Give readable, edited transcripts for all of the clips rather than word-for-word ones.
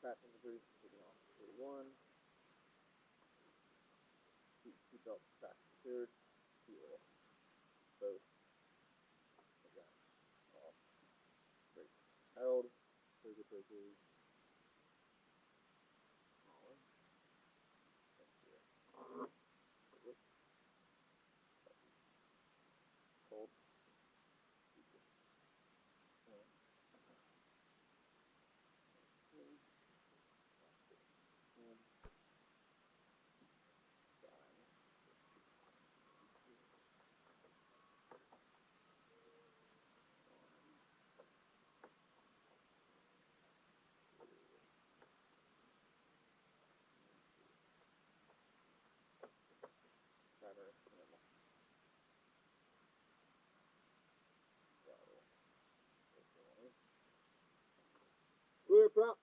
passengers, taking off 41. Seatbelt fasten secured. Fuel. Both. Again. Off. Brakes held. Circuit breakers. On. Hold. Clear prop.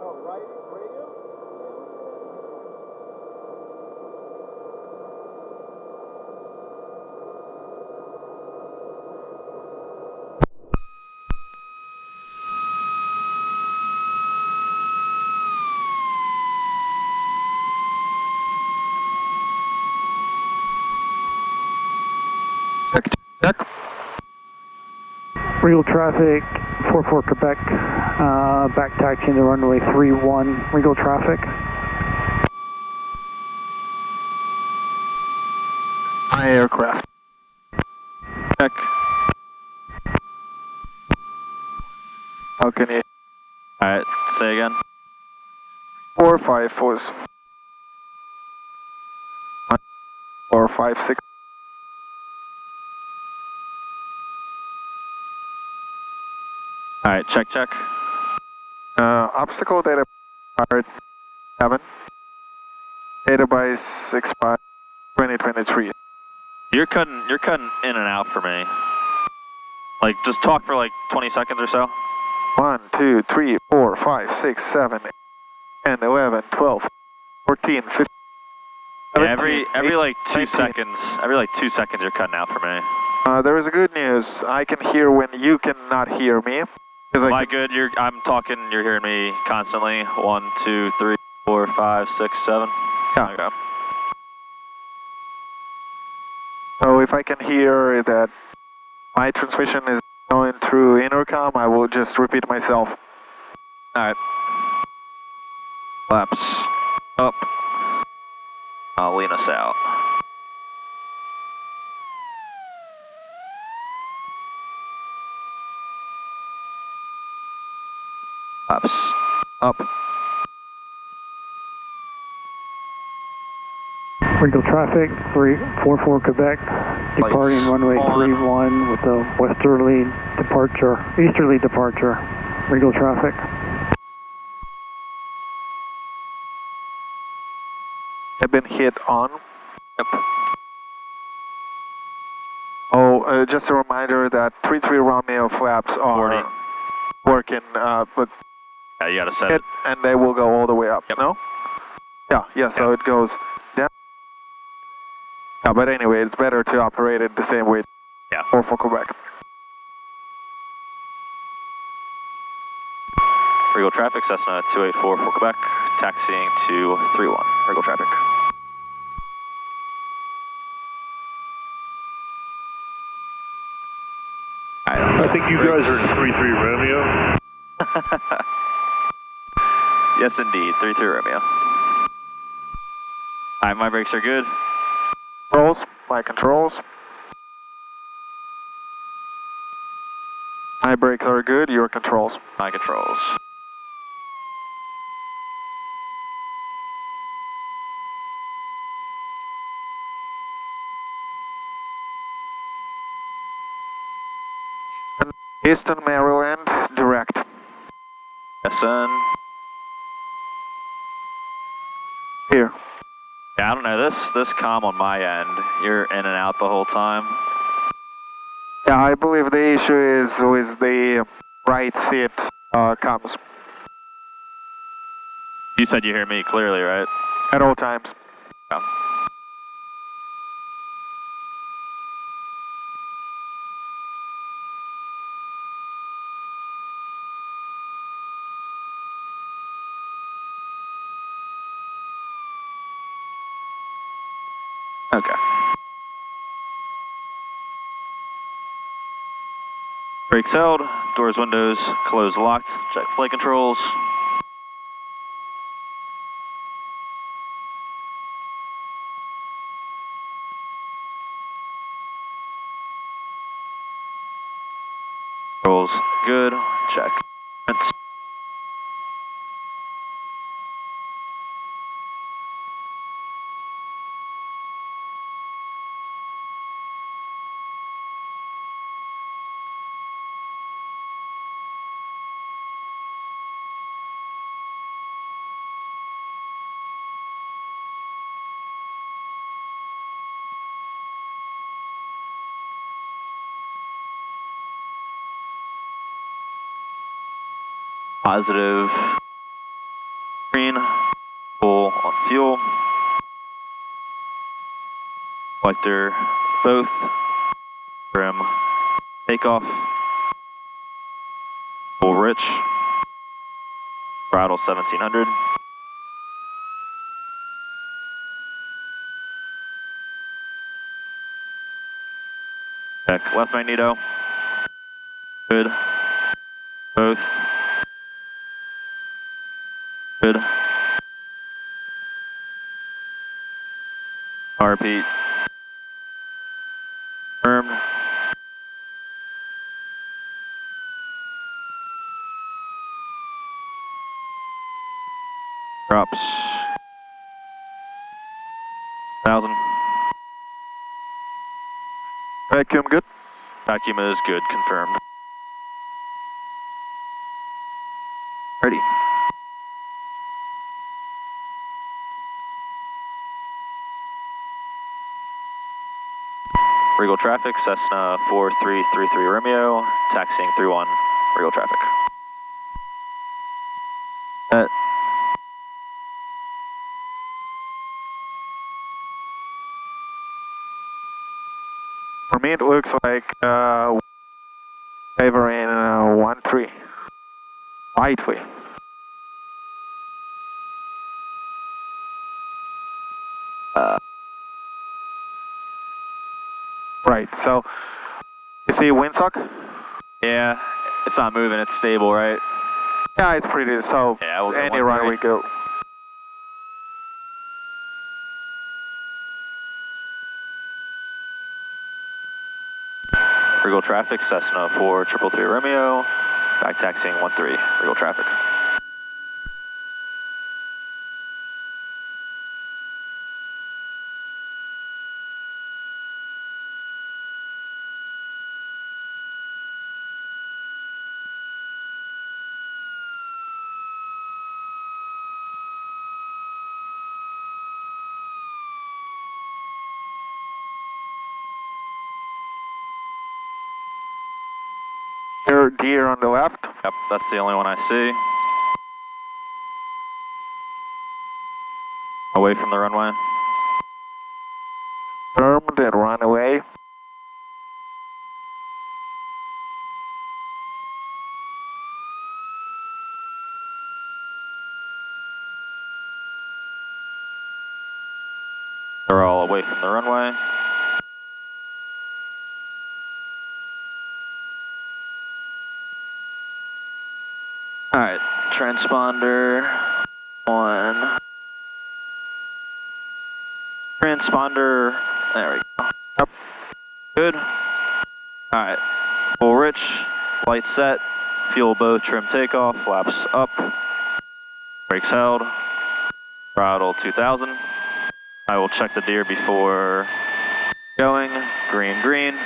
Oh, radio? Check. Real traffic, 44 Quebec, back taxiing the runway 31, Regal traffic. My aircraft. Check. How can you? Alright, say again. 454. 456. Alright, check. Obstacle data part 7. Database expired 2023. You're cutting in and out for me. Like, just talk for like 20 seconds or so. 1, 2, 3, 4, 5, 6, 7, 10, 11, 12, 14, 15. Yeah, every 18, like 2 19. seconds. Every like 2 seconds you're cutting out for me. There is a good news. I can hear when you cannot hear me. Am I good? I'm talking, you're hearing me constantly. 1, 2, 3, 4, 5, 6, 7. Yeah. Okay. So if I can hear that my transmission is going through intercom, I will just repeat myself. Alright. Flaps up. I'll lean us out. Flaps up. Regal traffic, 44 Quebec, departing runway 31 with a easterly departure, Regal traffic. Have been hit on. Yep. Oh, just a reminder that 33 Romeo flaps are 40. working, but Yeah, you gotta set it. and they will go all the way up, Yep. no? Yeah, so it goes down. Yeah, but anyway, it's better to operate it the same way. Yeah. For Quebec. Regal traffic, Cessna 284 for Quebec, taxiing to 31. Regal traffic. I think you guys are in 33 Romeo. Yes, indeed. 33 Romeo. Alright, my brakes are good. Controls, my controls. My brakes are good, your controls. My controls. Eastern Maryland, direct. Kesn. Here. Yeah, I don't know, this comm on my end, you're in and out the whole time. Yeah, I believe the issue is with the right seat comms. You said you hear me clearly, right? At all times. Yeah. Okay. Brakes held, doors, windows, closed, locked. Check flight controls. Controls good. Check. Positive. Green. Full on fuel. Collector both. Trim. Takeoff. Full rich. Throttle 1700. Check left magneto. Good. Both. Good. Repeat. Firm. Drops. 1000. Vacuum good? Vacuum is good, confirmed. Ready. Regal traffic, Cessna 4333 Romeo, taxiing 31, Regal traffic. For me it looks like favoring 1-3. Lightly. Right, so you see windsock? Yeah, it's not moving, it's stable, right? Yeah, it's pretty, so Yeah, we'll go any 1-3. run we go. Regal traffic, Cessna 4333 Romeo, back taxiing 13, Regal traffic. Deer on the left. Yep, that's the only one I see. Away from the runway. Firm, then run away. They're all away from the runway. Alright, transponder on. Transponder, there we go. Yep. Good. Alright, full rich, Lights set, fuel both, trim takeoff, flaps up, brakes held, throttle 2000. I will check the deer before going. Green, green.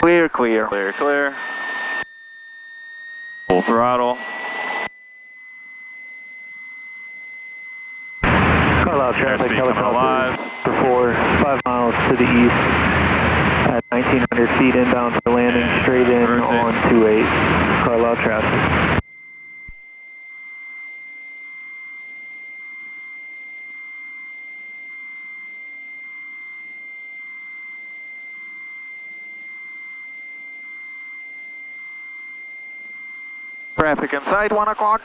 Clear, clear. Clear, clear. Full throttle. Carlisle traffic, Airspeed coming alive. For 5 miles to the east at 1900 feet inbound for landing, straight in on 28. Carlisle traffic. Traffic inside, 1 o'clock.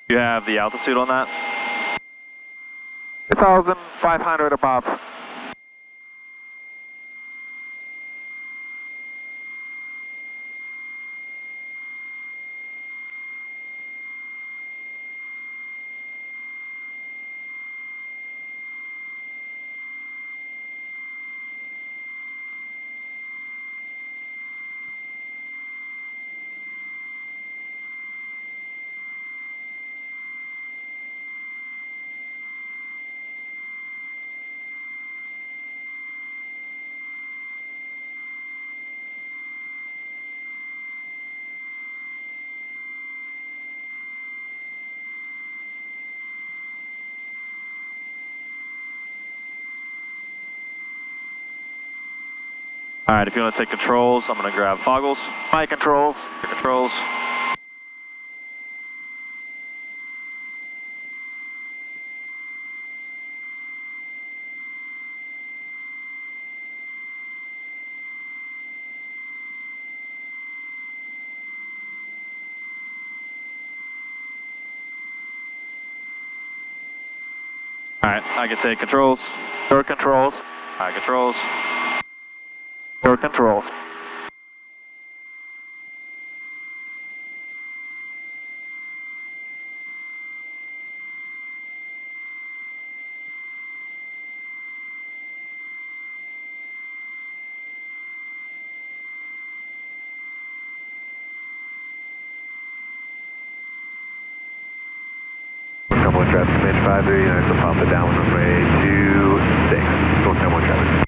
You have the altitude on that? 2,500 above. All right, if you want to take controls, I'm going to grab Foggles. My controls. Your controls. All right, I can take controls. Your controls. My controls. Your controls. Number 1 traffic, command 53, and so pop it down runway 26. North number 1 traffic.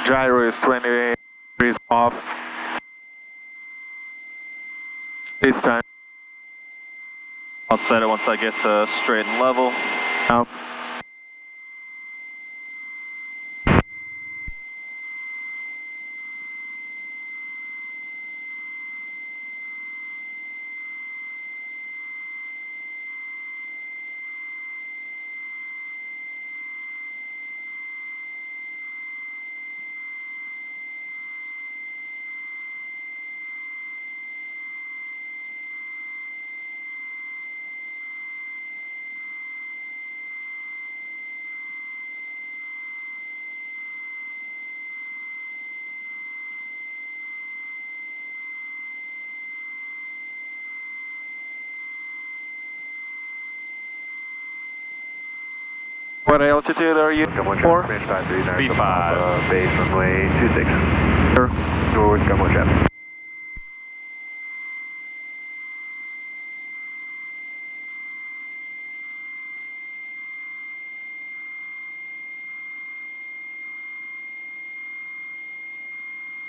Gyro is 20 degrees off. This time. I'll set it once I get to straight and level. Now. What altitude are you for? B5. Base runway 26. Sure. North Cumberland traffic.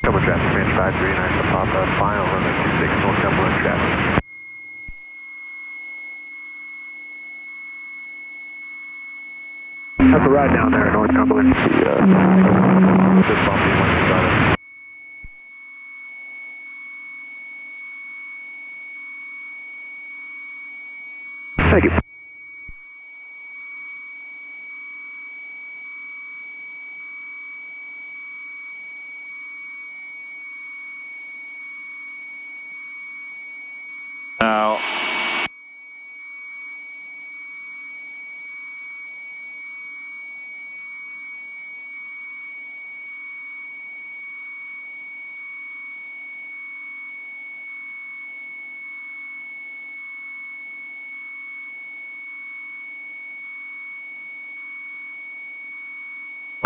Cumberland traffic, command 53, and so pop final runway 26, North Cumberland traffic. Have a ride down there in North Cumberland. Just bumpy once you got it.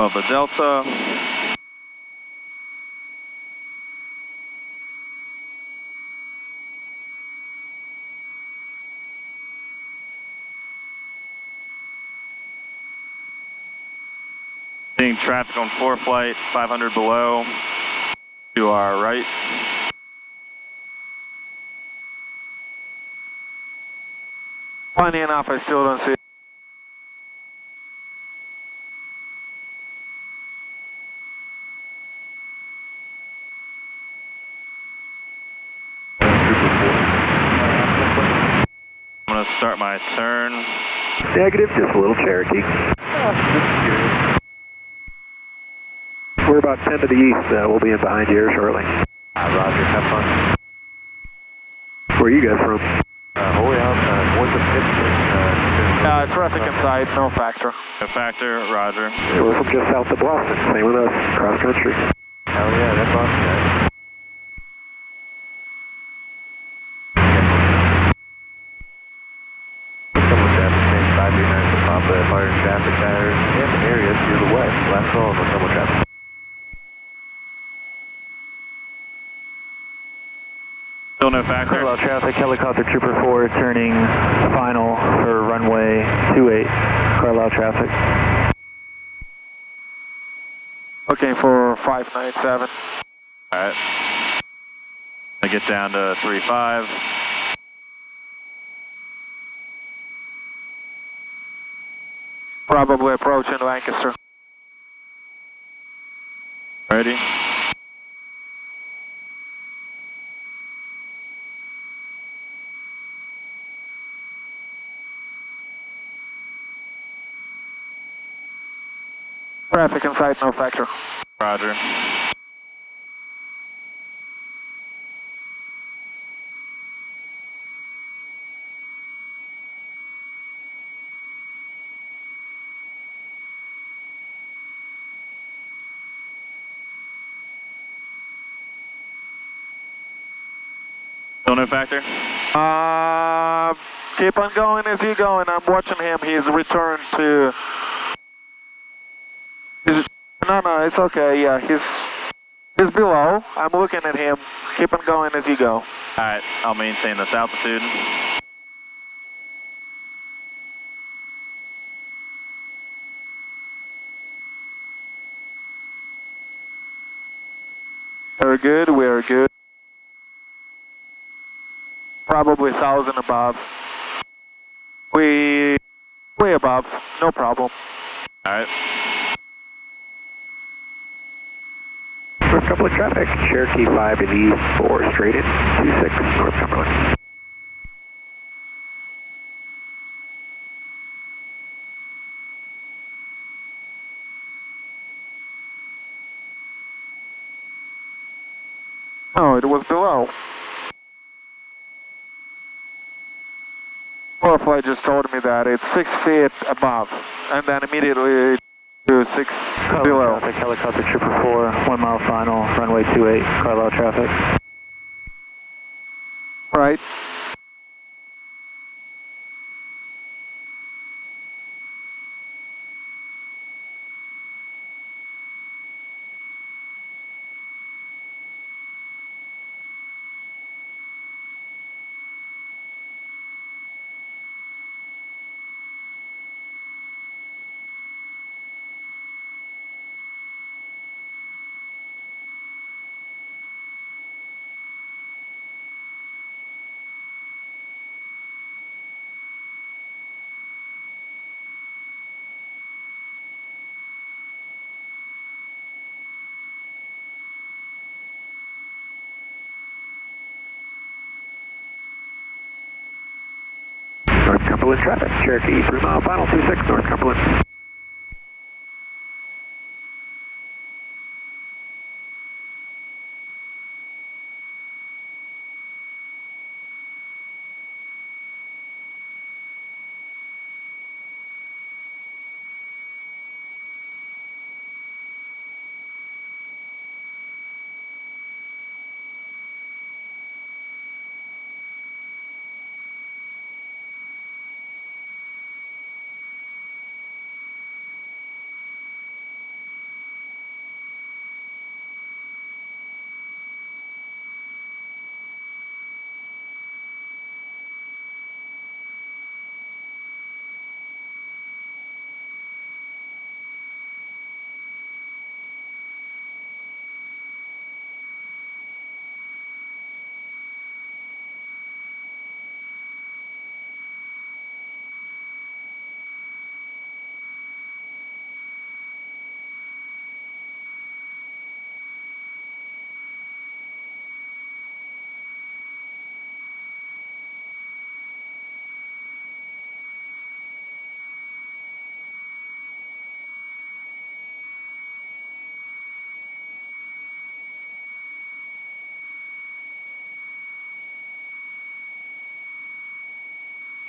Of the Delta. Seeing traffic on 4 flight, 500 below, to our right. Funny enough, I still don't see it. I'm going to start my turn. Negative, just a little Cherokee. We're about 10 to the east. We'll be in behind you here shortly. Roger, have fun. Where are you guys from? Holy out, north of Pittsburgh. Traffic inside, no factor. A factor, Roger. Yeah, we're from just south of Boston. Same with us, cross country. Hell yeah, that's awesome, guys. Couple of traffic change 539 to Papa, fire traffic tires in the area to the west. Last call on double traffic. Still no factor. Carlisle traffic, helicopter trooper 4 turning final for runway 28. Carlisle traffic. Looking for 597. Alright. I get down to 35. Probably approaching Lancaster. Ready? Traffic inside, no factor. Roger. Still no factor? Keep on going as you go, and I'm watching him. He's returned to... No, it's okay. Yeah, he's below. I'm looking at him. Keep on going as you go. Alright, I'll maintain this altitude. Very good. We're good. Probably 1,000 above. Way above. No problem. Alright. First couple of traffic, Cherokee 5 to the east, 4 straight in, 26 North Cumberland. Oh, it was below. Flight just told me that it's 6 feet above, and then immediately to 6 below. Traffic, helicopter trooper 4, 1 mile final, runway 28, Carlisle traffic. Right. North Cumberland traffic, Cherokee 3 mile final, 26 North Cumberland.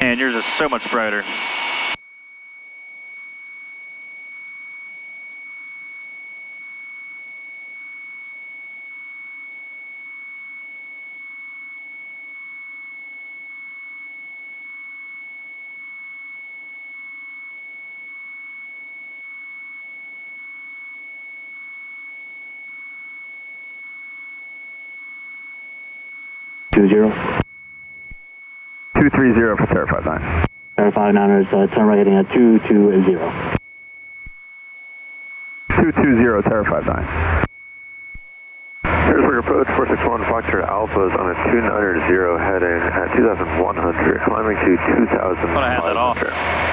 And yours is so much brighter. Two zero. 230 for Terra 59. Terra 59ers, turn right heading at 220. 220 Terra 59. Here's where your approach 461 Foxtrot Alpha is on a 290 heading at 2,100, climbing to 2,000. I had that off.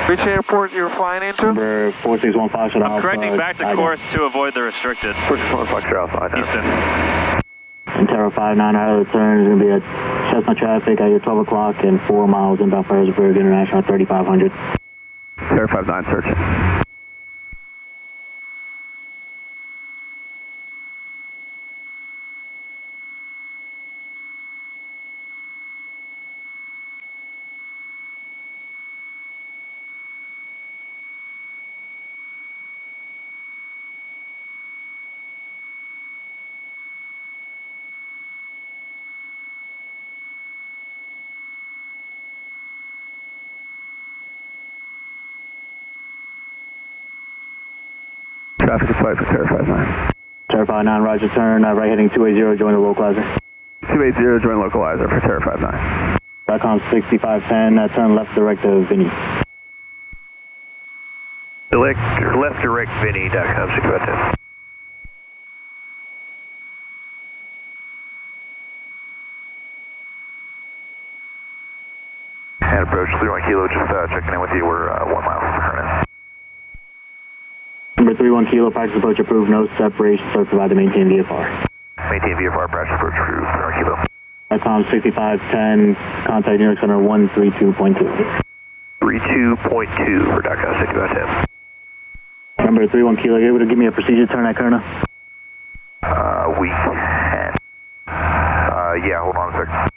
Which airport you're flying into? Number 461 Foxtrot Alpha. I'm correcting back to course to avoid the restricted. 461 Foxtrot Alpha, Houston. And Terra 59, our turn is going to be at Cessna traffic at your 12 o'clock and 4 miles inbound for Harrisburg International at 3,500. Terra 59 searching. Traffic is flight for Terra 59. Terra 59, roger, turn right heading 280, join the localizer. 280, join localizer for Terra 59. .com 6510, turn left direct to Vinny. Left direct Vinny.com 6510. And approach 31 Kilo, just checking in with you. We're 1 mile from Hernan. Number 31 Kilo, practice approach approved, no separation, so provide to maintain VFR. Maintain VFR, practice approach approved, 31 Kilo. .com 6510, contact New York Center 132.2. 32.2 for .com 6510. Number 31 Kilo, you able to give me a procedure turn at Kerna? We can. Yeah, hold on a second.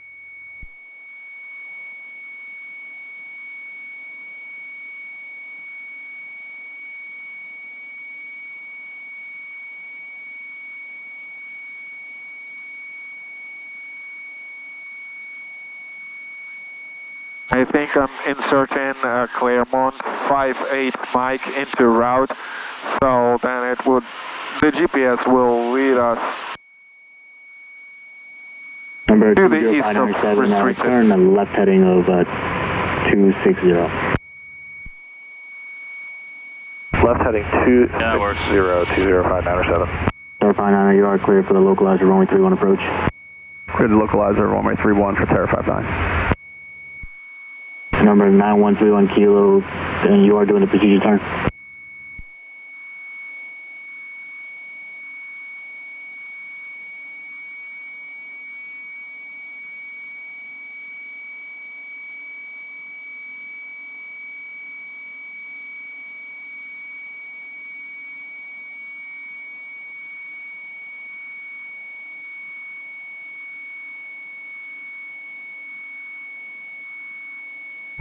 I think I'm inserting Claremont 58 Mike into route, so then the GPS will lead us Number to the east of 20597, restricted. turn the left heading of 260. Left heading 260, 20597. Terra 59, you are clear for the localizer runway 31 approach. Clear the localizer runway 31 for Terra 59. Number 9131 Kilo, and you are doing the procedure turn.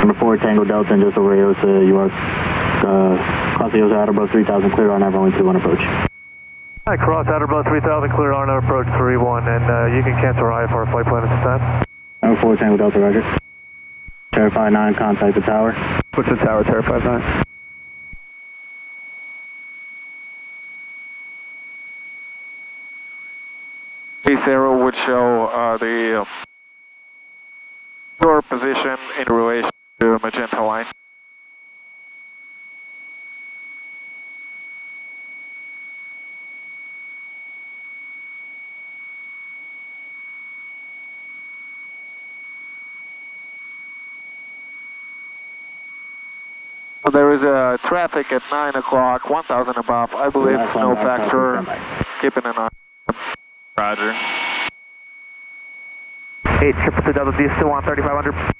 Number 4 Tango Delta and just over Aosa, you are cross Aosa at above 3000, clear on runway 31 approach. Hi, cross at above 3000, clear on approach 31, and you can cancel our IFR flight plan at this time. Number 4 Tango Delta, roger. Terra 59, contact the tower. What's the tower, Terra 59? Base arrow would show the your position in relation to magenta line. So there is a traffic at 9 o'clock, 1000 above. I believe no factor. Keeping an eye. Roger. 8 triple Delta, do you still want 3500?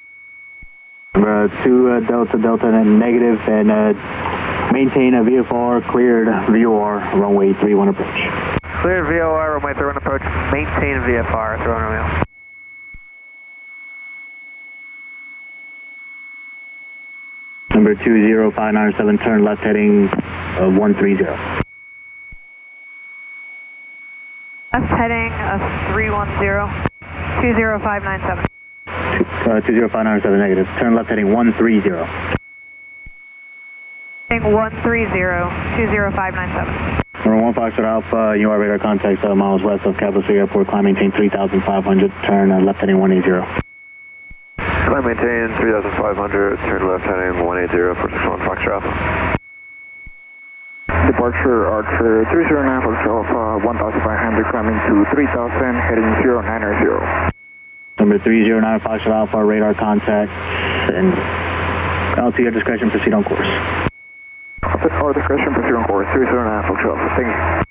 Number 2 Delta Delta and negative, and maintain a VFR cleared VOR runway 31 approach. Cleared VOR, runway 31 approach, maintain VFR, throwing a wheel. Number 20597, turn left heading 130. Left heading 310, 20597. 20597, negative. Turn left heading 130. Heading 130, 20597. Number 1 Foxtrot Alpha, you are radar contact miles west of Capital City Airport, climb maintain 3,500, turn left heading 180. Climb maintain 3,500, turn left heading 180 for 61 Foxtrot Alpha. Departure Archer 309 Foxtrot Alpha, 1,500, climbing to 3,000, heading 090. Number 309 Foxtrot Alpha, radar contact, and I'll to your discretion, proceed on course. Our discretion, proceed on course, 309 Foxtrot Alpha, thank you.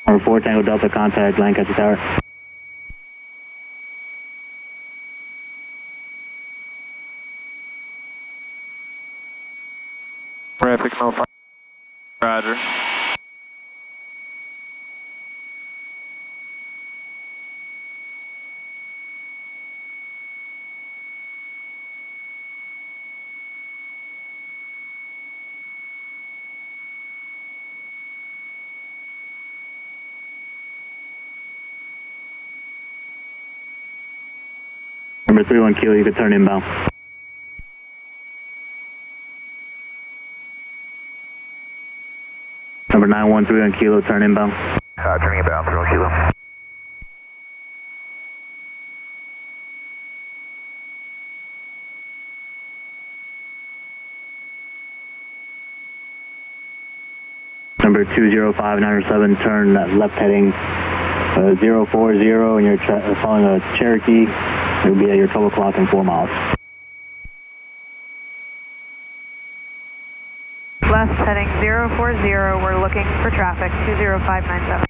Number 4 Tango Delta, contact Lancaster Tower. Traffic, no fire. Roger. Number 31 Kilo, you could turn inbound. Number 913 on Kilo, turn inbound. Turning inbound, 31 Kilo. Number 20597, turn left heading 040, and you're following a Cherokee. You'll be at your 12 o'clock in 4 miles. Left heading 040, we're looking for traffic, 20597.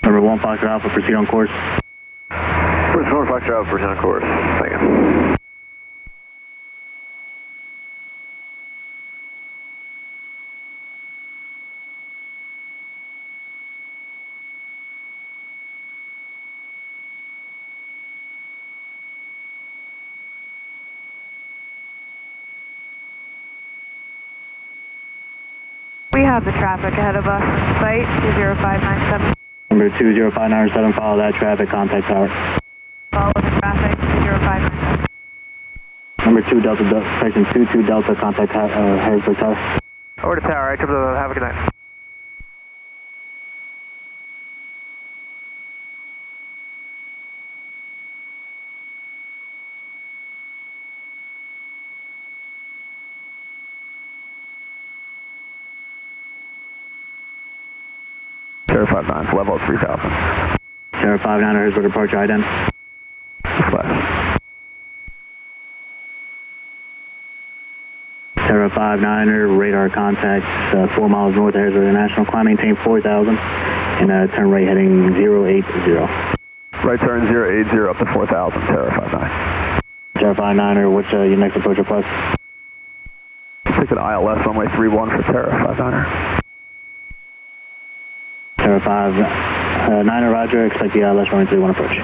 Number 1 Foxtrot Alpha, proceed on course. First 1 Foxtrot Alpha, proceed on course. Thank you. We have the traffic ahead of us, site 20597. Number 20597, follow that traffic, contact tower. Follow the traffic, 20597. Number 2 Delta, section 22 Delta, contact Harrisburg Tower. Over to tower, have a good night. Terra 59, level 3,000. Terra 59, Harrisburg departure, ident. Flash. Terra 59er, radar contact 4 miles north of Harrisburg International, climb maintain 4,000, and turn right heading 080. Right turn 080 up to 4,000, Terra 59. Terra 59er, what's your next approach request? Take an ILS runway 31 for Terra 59er. Terra 59er, roger, expect the ILS runway 31 approach.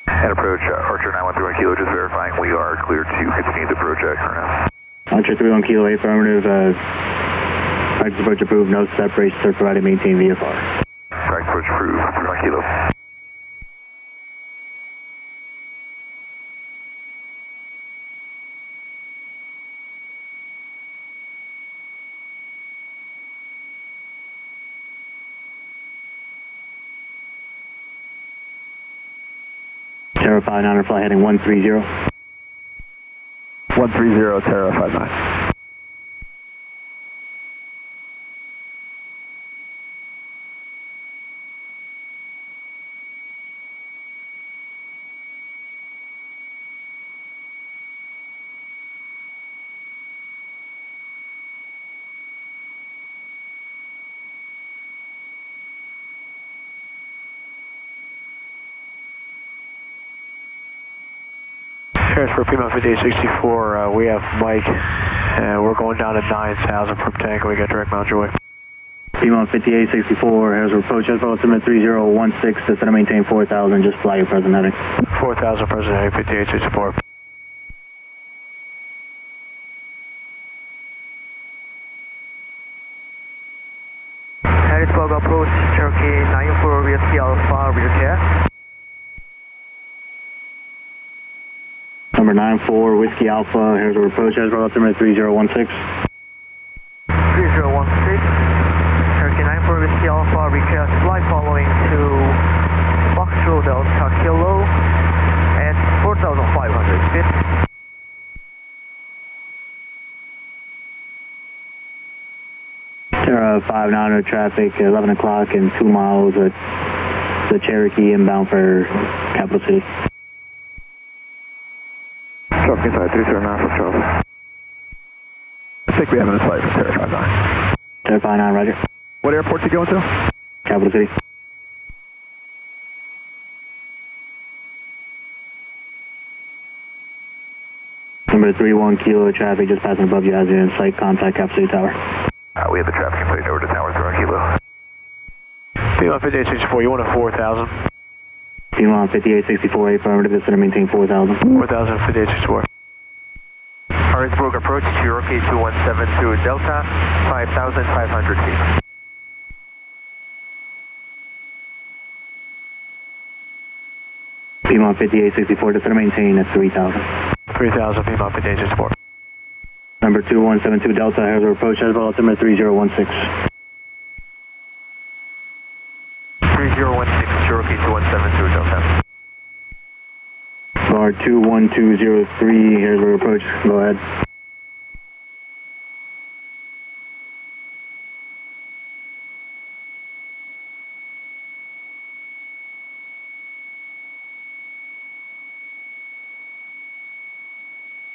And approach Archer 913 Kilo, just verifying we are clear to continue the project for now. Archer 31 Kilo, affirmative, practice approach approved, no separation, sir, provided, maintain VFR. Practice approach approved, 31 Kilo. Terra 59er, fly heading 130. 130, Terra 59. For Pima 5864, we have Mike, and we're going down to 9,000 from Tango. We got direct mount your way. P1 5864, Harrisburg approach, just altimeter 3016, descend and maintain 4000, just fly your present heading. 4000 present heading, 5864. Harrisburg approach, Cherokee 94 Whiskey Alpha, rear care. Number 94, Whiskey Alpha, Harrisburg approach, Harrisburg altimeter 3016. 3016, Cherokee 94 Whiskey Alpha, recast flight following to Foxtrot Delta Kilo at 4,500 feet. Terra 5900 traffic, 11 o'clock and 2 miles at the Cherokee inbound for Capital City. Traffic inside 309 for Charlie. I think we have an flight for Terra 59. Terra 59, roger. What airport you going to? Capital City. Number 31 Kilo traffic just passing above you as you're in sight, contact Capital City Tower. We have the traffic complete over to Tower 3 Kilo. P1 5864, you want a 4,000? P1 5864, affirmative, descend and maintain 4000. 4,000, 5864. Harrisburg approach, Cherokee 2172 Delta, 5,500 feet. P1 5864, descend and maintain at 3000. 3,000, P1 5864. Number 2172 Delta, Harrisburg approach, Harrisburg altimeter 3016. 3016, Cherokee 2172 Delta. Guard 21203, Harrisburg approach, go ahead.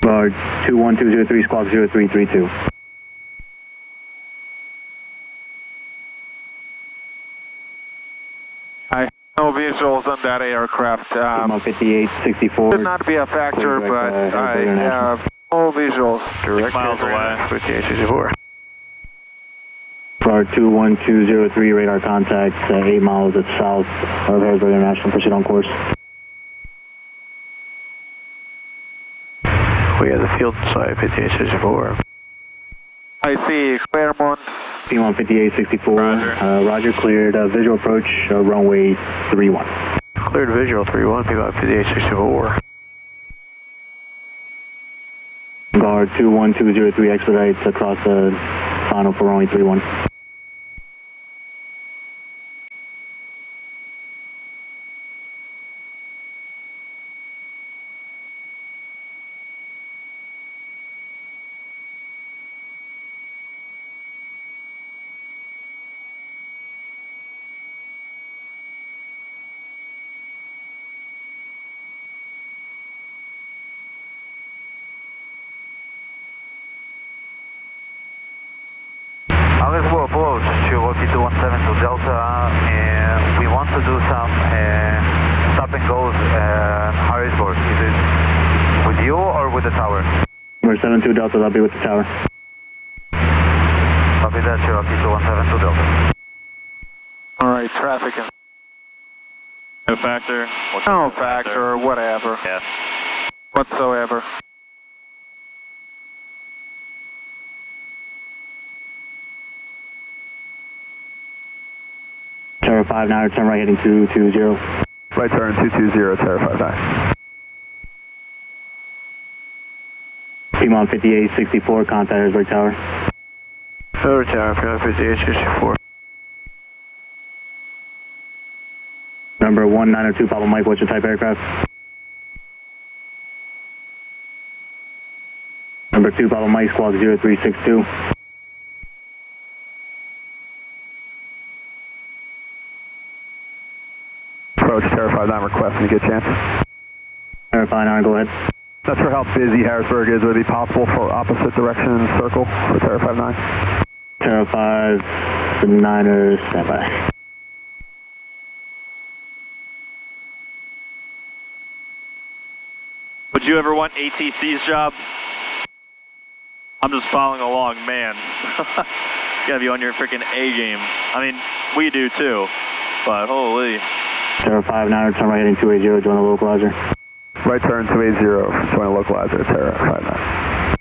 Guard 21203, squawk 0332. I have no visuals on that aircraft. P1 5864. Should not be a factor, Direct, but I International. have no visuals. Direct miles away, 5864. Guard 21203, radar contact, 8 miles at south of Harrisburg International, proceed on course. We have the field side, 5864. I see Claremont. P1 5864. Roger. Roger, cleared. Visual approach, runway 31. Cleared visual 31, P1 5864. Guard 21203, expedites across the final for runway 31. Harrisburg approach, Cherokee 2172 Delta, and we want to do some stop and goes at Harrisburg. Is it with you or with the tower? Number 72 Delta, I'll be with the tower. Copy that, Cherokee 2172 Delta. All right, traffic. No factor? What's No factor, whatever. Yeah. Whatsoever. Terra 59, turn right heading 220. Right turn 220, Terra 59. P1 5864, contact Harrisburg Tower. Third tower, P1 5864. Number 1902, Papa Mike, what's your type aircraft? Number 2, Papa Mike, squawk 0362. Approach Terra 59, requesting a good chance. Terra 59, go ahead. Not sure how busy Harrisburg is. Would it be possible for opposite direction circle for Terra 59? Terra 59er, stand by. Would you ever want ATC's job? I'm just following along, man. gotta be on your freaking A game. I mean, we do too, but holy. 059er, turn right heading 280, join the localizer. Right turn 280, join the localizer, Terra 59.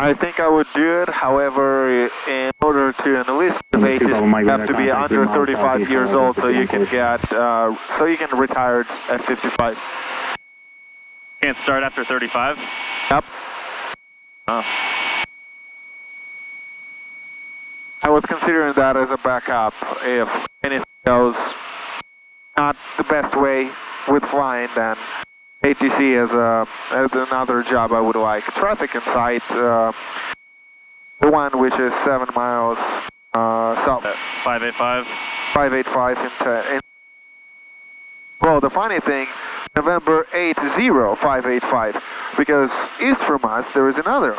I think I would do it, however, in order to enlist the bases, you have to be under 35 years old so you can get, so you can retire at 55. Can't start after 35? Yep. Oh. I was considering that as a backup if anything goes not the best way with flying, then ATC as another job I would like. Traffic in sight, the one which is 7 miles south. 585? 585 in well, the funny thing, November 80585, because east from us there is another,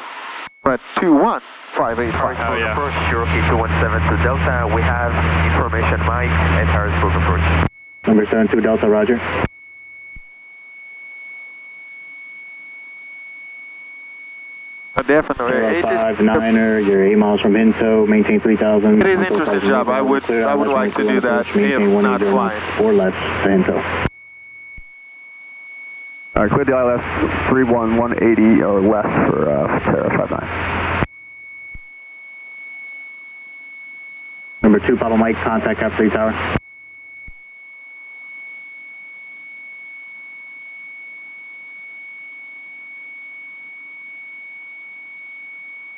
but 21585. Oh, yeah. Approach Cherokee 217 to Delta, we have information Mike at Harrisburg approach. Number 72 Delta, roger. Definitely. 059er, you're 8 miles from Hinto, maintain 3000. It is an interesting job. I would like to do that if not flying. Or less to Hinto. Alright, clear the ILS 31180 or less for Terra 59. Number 2 Papa Mike, contact Cap 3 Tower.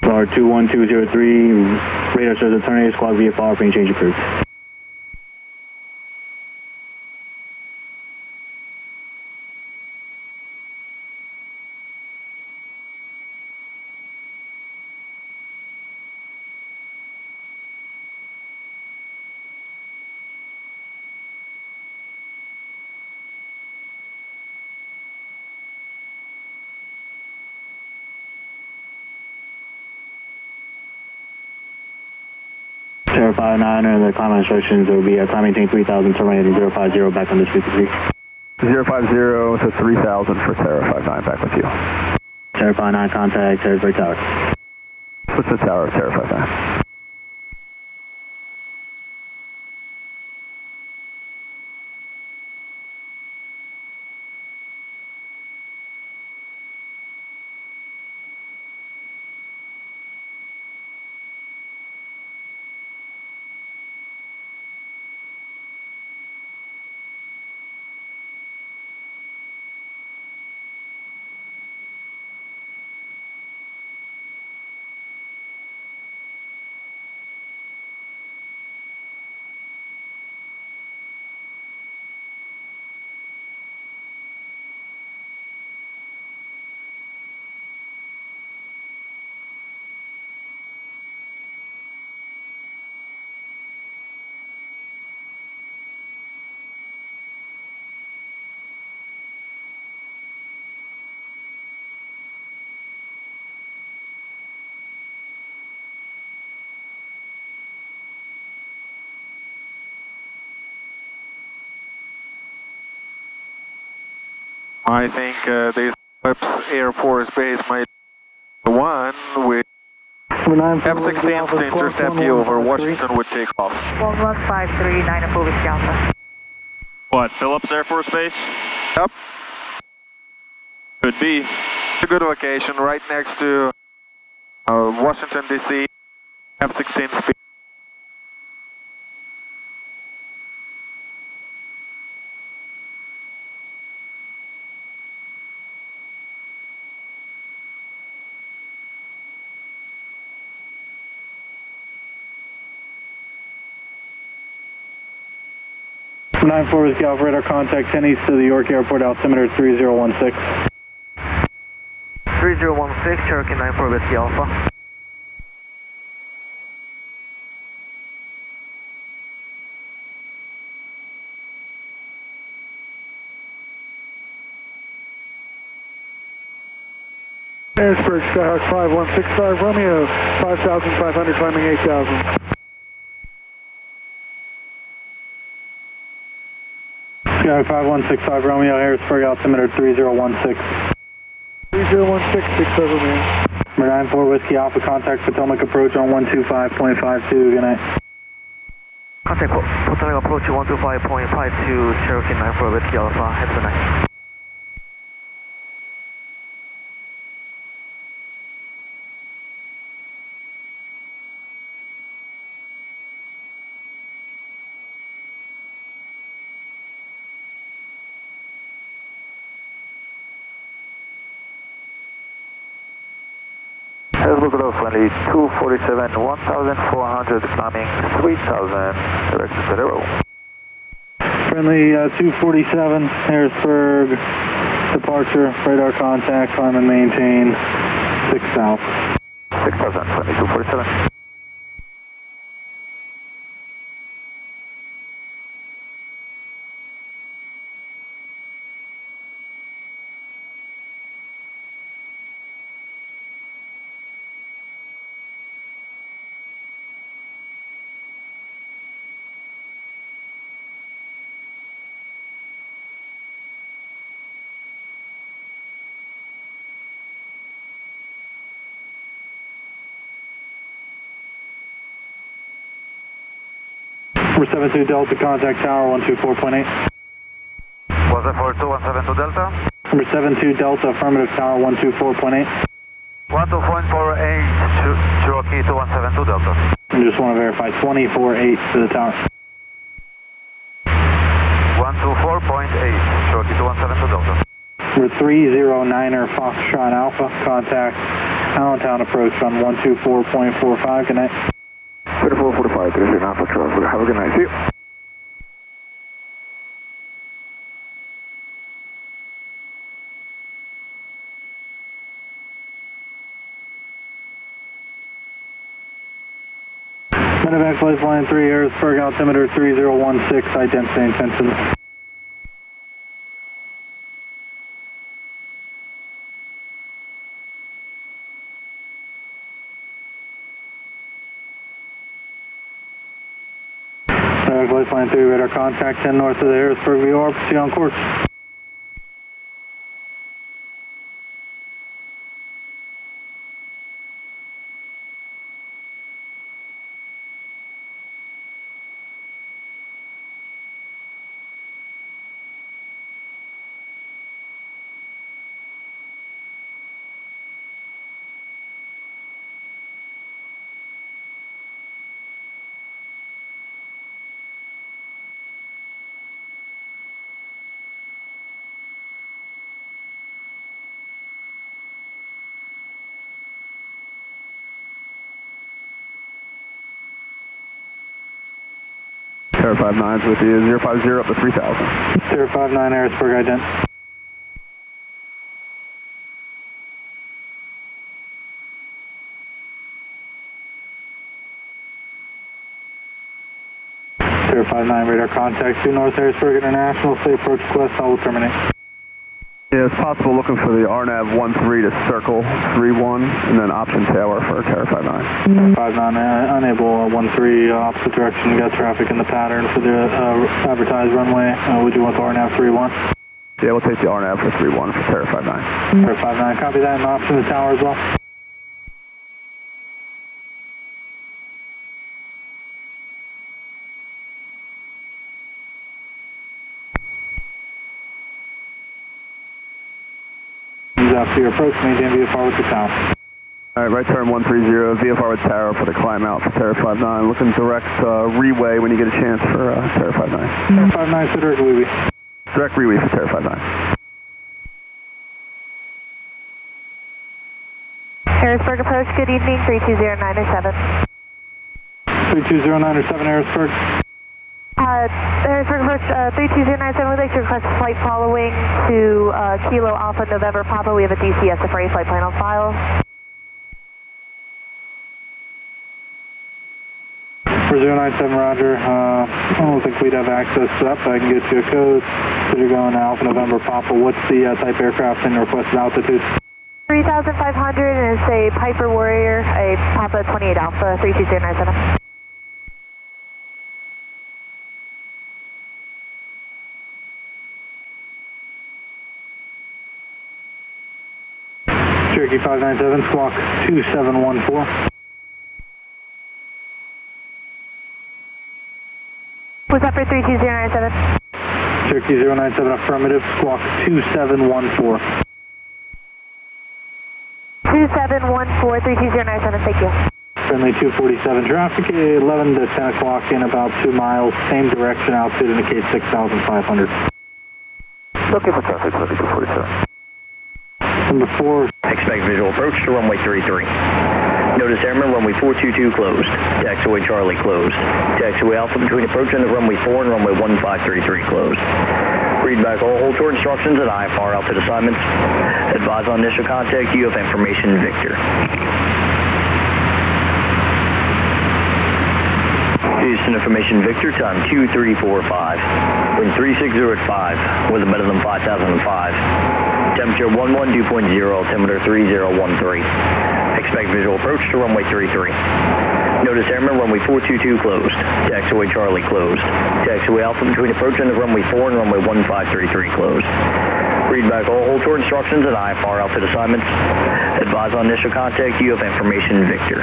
Bar 21203, radar says the tornado squad VFR, frame change approved. Terra 59er, the climb instructions, there will be a climb maintain 3000, turn right heading 050, back on this frequency. 050 to 3000 for Terra 59, back with you. Terra 59, contact Harrisburg Tower. What's the tower, Terra 59? I think this Phillips Air Force Base might be the one with F-16s to intercept you over Washington would take off. 11539 Apple Whiskey Alpha. What, Phillips Air Force Base? Yep. Could be. It's a good location right next to Washington, D.C. F-16 speed. From 94 Whiskey Alpha, radar contact 10 east to the York Airport, altimeter 3016. 3016, Cherokee 94 Whiskey Alpha. Harrisburg, Skyhawk 5165, Romeo 5500, climbing 8000. Skyhawk 5165, Romeo, Harrisburg, altimeter 3016. 3016, 6 over, man. 94 Whiskey Alpha, contact Potomac approach on 125.52, good night. Contact Potomac approach 125.52, Cherokee 94 Whiskey Alpha, have a good night. Look at friendly 247, 1,400, climbing 3,000, direction to 0. Friendly 247, Harrisburg, departure, radar contact, climb and maintain 6 south. 6,000, friendly 247. Number 72 Delta, contact tower 124.8. Was it for 2172 Delta? Number 72 Delta, affirmative tower 124.8. 124.8, Cherokee 2172 Delta. I just want to verify 24.8 to the tower. 124.8, Cherokee 2172 Delta. Number 309er Foxtrot Alpha, contact Allentown approach on 124.45, good night. 2445, 39 Alpha Charlie. Have a good night. See you. Medevac flight line 3, Harrisburg, altimeter 3016, high density intention. Medevac flight line 3, radar contact 10 north of the Harrisburg VOR, proceed on course. Air 59's with you, 050 up to 3000. 059 Harrisburg, ident. Zero 59 radar contact 2 North Harrisburg International, say approach request, I will terminate. Yeah, it's possible looking for the RNAV 13 to circle 31, and then option tower for Terra 59. 59 unable 13 opposite direction. You got traffic in the pattern for the advertised runway. Would you want the RNAV 31? Yeah, we'll take the RNAV for 31 for Terra 59. Terra 59, copy that, and option the tower as well. After your approach, maintain VFR with the tower. All right, right turn 130, VFR with tower for the climb out for Terra 59. Looking direct re-way when you get a chance for Terra 59. Terra 59, so direct re-way. Direct re-way for Terra 59. Harrisburg approach, good evening, 320907. 320907 Harrisburg. Harrisburg approach 32097, we'd like to request a flight following to Kilo Alpha November Papa. We have a DCS freight flight plan on file. 4097 Roger. I don't think we'd have access to that, but I can get you a code. So you're going to Alpha November Papa. What's the type aircraft and requested altitude? 3,500 and it's a Piper Warrior, a Papa 28 Alpha, 32097. Cherokee 597, squawk 2714. What's up for 32097? Cherokee 097, affirmative, squawk 2714. 2714, 32097, thank you. Friendly 247 traffic, 11 to 10 o'clock in about 2 miles, same direction, altitude indicates 6,500. Looking for traffic, 2247. Number 4. Expect visual approach to runway 33. Notice airman, runway 422 closed. Taxiway Charlie closed. Taxiway Alpha between approach and the runway 4 and runway 1533 closed. Read back all hold tour instructions and IFR outfit assignments. Advise on initial contact, you have information Victor. Houston information Victor, time Q345. Wind 360 at 5, weather better than 5005. Temperature 11, dew point 0, altimeter 3013. Expect visual approach to runway 33. Notice airman, runway 422 closed. Taxiway Charlie closed. Taxiway Alpha between approach and the runway 4 and runway 1533 closed. Read back all hold tour instructions and IFR outfit assignments. Advise on initial contact, you have information Victor.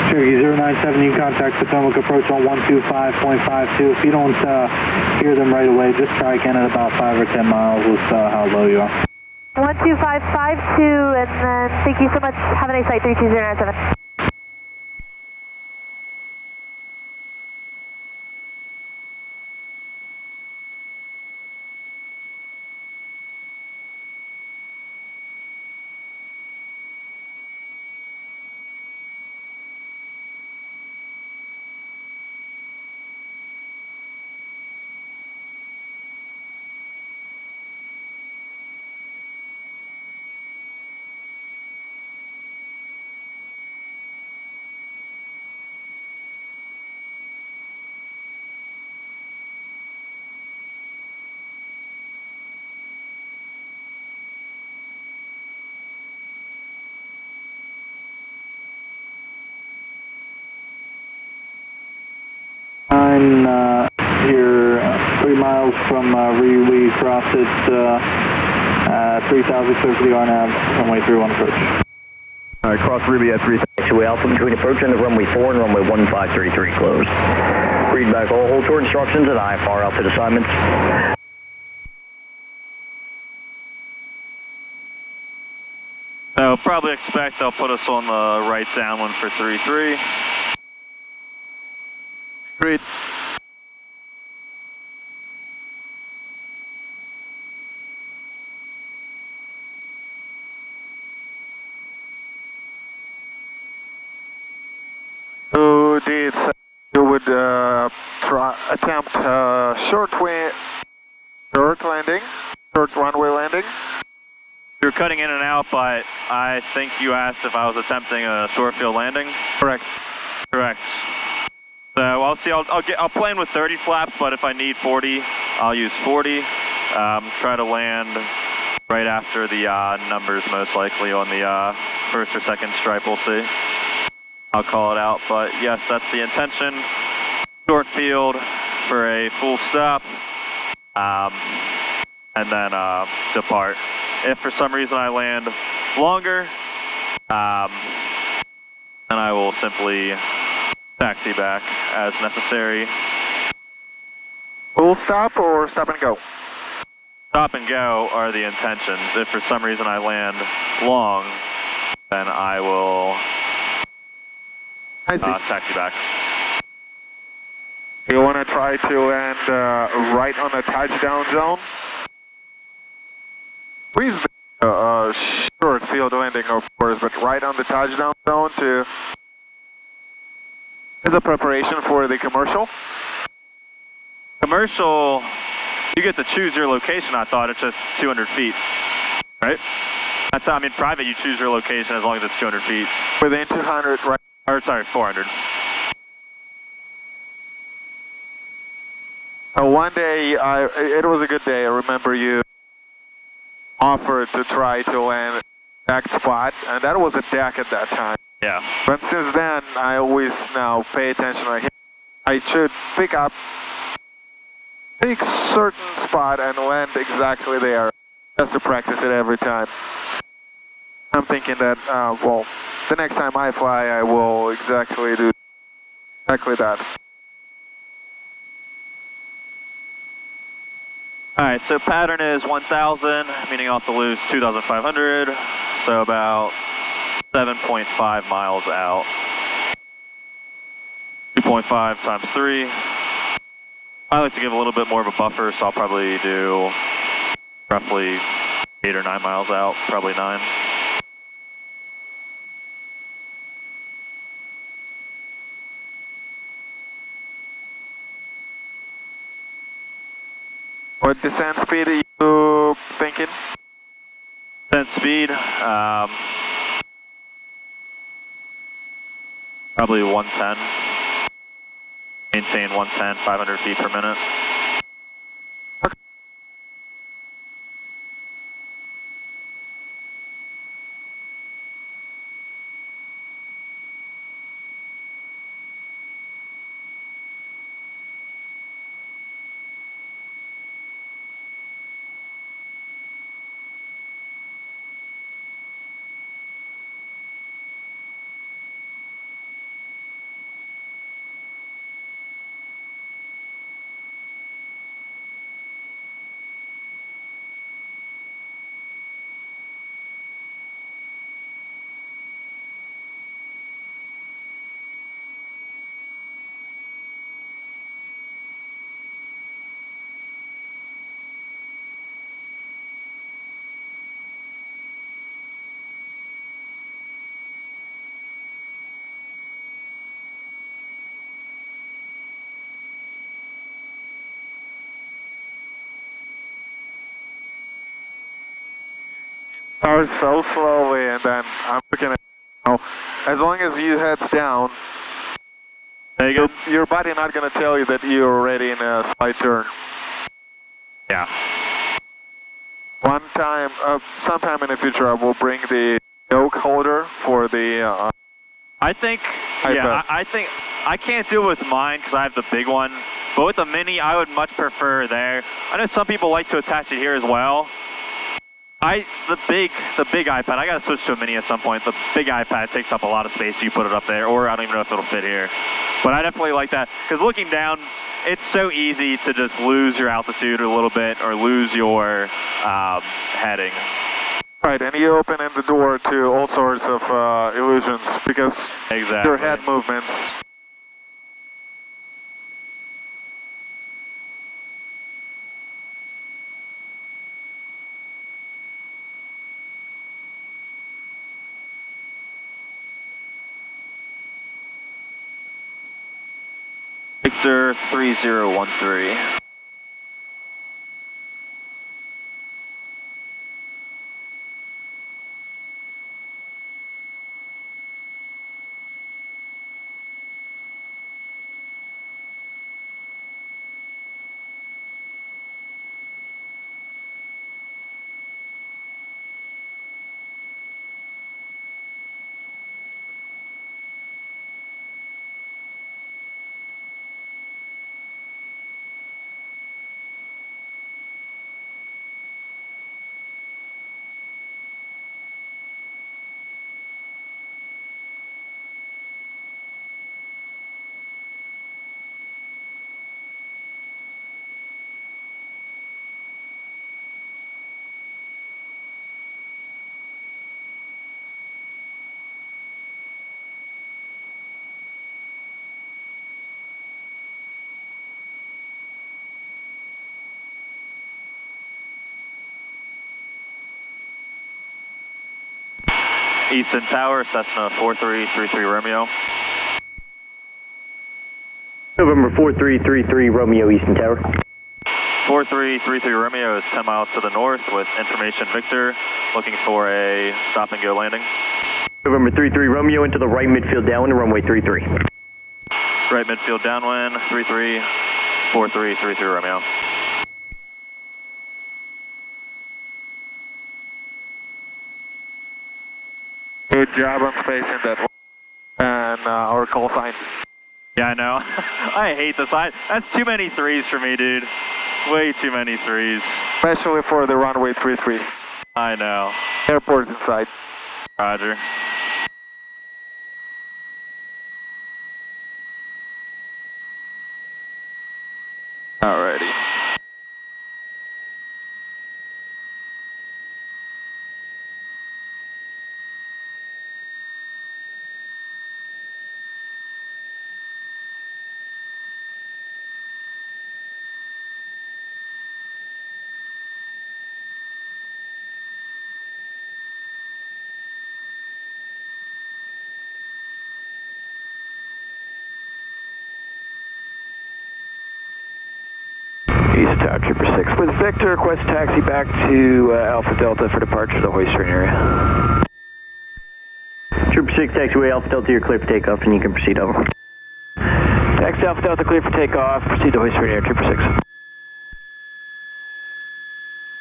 Cherokee 097, you contact Potomac approach on 125.52. If you don't hear them right away, just try again at about 5 or 10 miles with how low you are. 12552, and then thank you so much. Have a nice night, 32097. Here 3 miles from we crossed it 3,000 clear for the RNAV, runway 31 approach. Alright, cross Ruby at 3. Taxiway Alpha between approach and the runway 4 and runway 1533 closed. Read back all hold tour instructions and IFR outfit assignments. So probably expect they'll put us on the right downwind for 33. Agreed. So did say you would attempt short landing, short runway landing? You're cutting in and out, but I think you asked if I was attempting a short field landing? Correct. Correct. So I'll see. I'll plan with 30 flaps, but if I need 40, I'll use 40. Try to land right after the numbers, most likely on the first or second stripe. We'll see. I'll call it out, but yes, that's the intention. Short field for a full stop, and then depart. If for some reason I land longer, then I will simply taxi back as necessary. Full stop or stop and go? Stop and go are the intentions. If for some reason I land long, then I will taxi back. You want to try to land right on the touchdown zone? Please, short field landing, of course, but right on the touchdown zone to as a preparation for the commercial. Commercial, you get to choose your location. I thought it's just 200 feet, right? That's, I mean, private, you choose your location as long as it's 200 feet. Within 200, right? Or sorry, 400. One day, it was a good day. I remember you offered to try to land that spot, and that was a deck at that time. Yeah. But since then, I always now pay attention. I should pick certain spot and land exactly there, just to practice it every time. I'm thinking that, well, the next time I fly, I will do exactly that. Alright, so pattern is 1,000, meaning I'll have to lose 2,500, so about 7.5 miles out. 2.5 times 3. I like to give a little bit more of a buffer, so I'll probably do roughly 8 or 9 miles out, probably 9. What descent speed are you thinking? Descent speed, probably 110. Maintain 110, 500 feet per minute. Start so slowly, and then I'm looking at, as long as you head down, there you go. Your body not going to tell you that you're already in a slight turn. Yeah. One time, sometime in the future, I will bring the yoke holder for the. I think I can't do it with mine because I have the big one. But with the Mini, I would much prefer there. I know some people like to attach it here as well. The big iPad, I gotta switch to a Mini at some point. The big iPad takes up a lot of space if you put it up there, or I don't even know if it'll fit here. But I definitely like that, because looking down, it's so easy to just lose your altitude a little bit, or lose your heading. Right, and you open the door to all sorts of illusions, because your head movements. Victor 3013. Easton Tower, Cessna 4333 Romeo. November 4333 Romeo, Easton Tower. 4333 Romeo is 10 miles to the north with information Victor, looking for a stop and go landing. November 33 Romeo into the right midfield downwind, runway 33. Right midfield downwind, 33, 4333 Romeo. Good job on spacing that one. our call sign. Yeah, I know. I hate this. That's too many threes for me, dude. Way too many threes. Especially for the runway 33. I know. Airport inside. Roger. Alrighty. East Tower Trooper 6 with Victor, request taxi back to Alpha Delta for departure to the hoistering area. Trooper 6, taxiway Alpha Delta, you're clear for takeoff and you can proceed over. Taxi Alpha Delta, clear for takeoff, proceed to hoistering area, Trooper 6.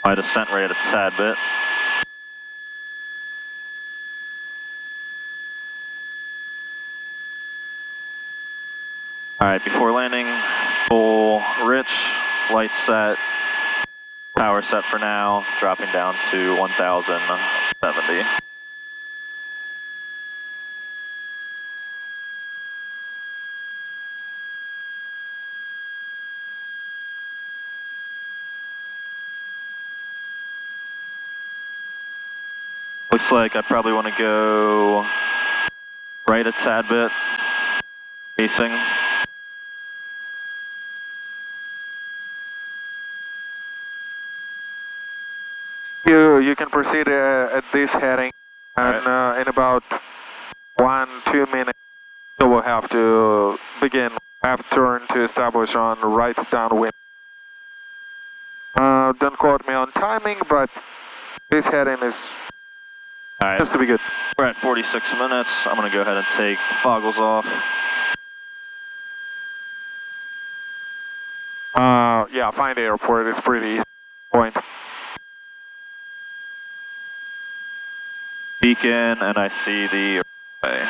My descent rate a tad bit. Alright, before landing, full rich, light set, power set for now, dropping down to 1070. Looks like I probably want to go right a tad bit, facing. You can proceed at this heading, and right. In about 1-2 minutes, you will have to begin half turn to establish on right downwind. Don't quote me on timing, but this heading is seems to be good. We're at 46 minutes. I'm going to go ahead and take the foggles off. Yeah, find the airport. It's pretty easy. Point. Beacon, and I see the runway.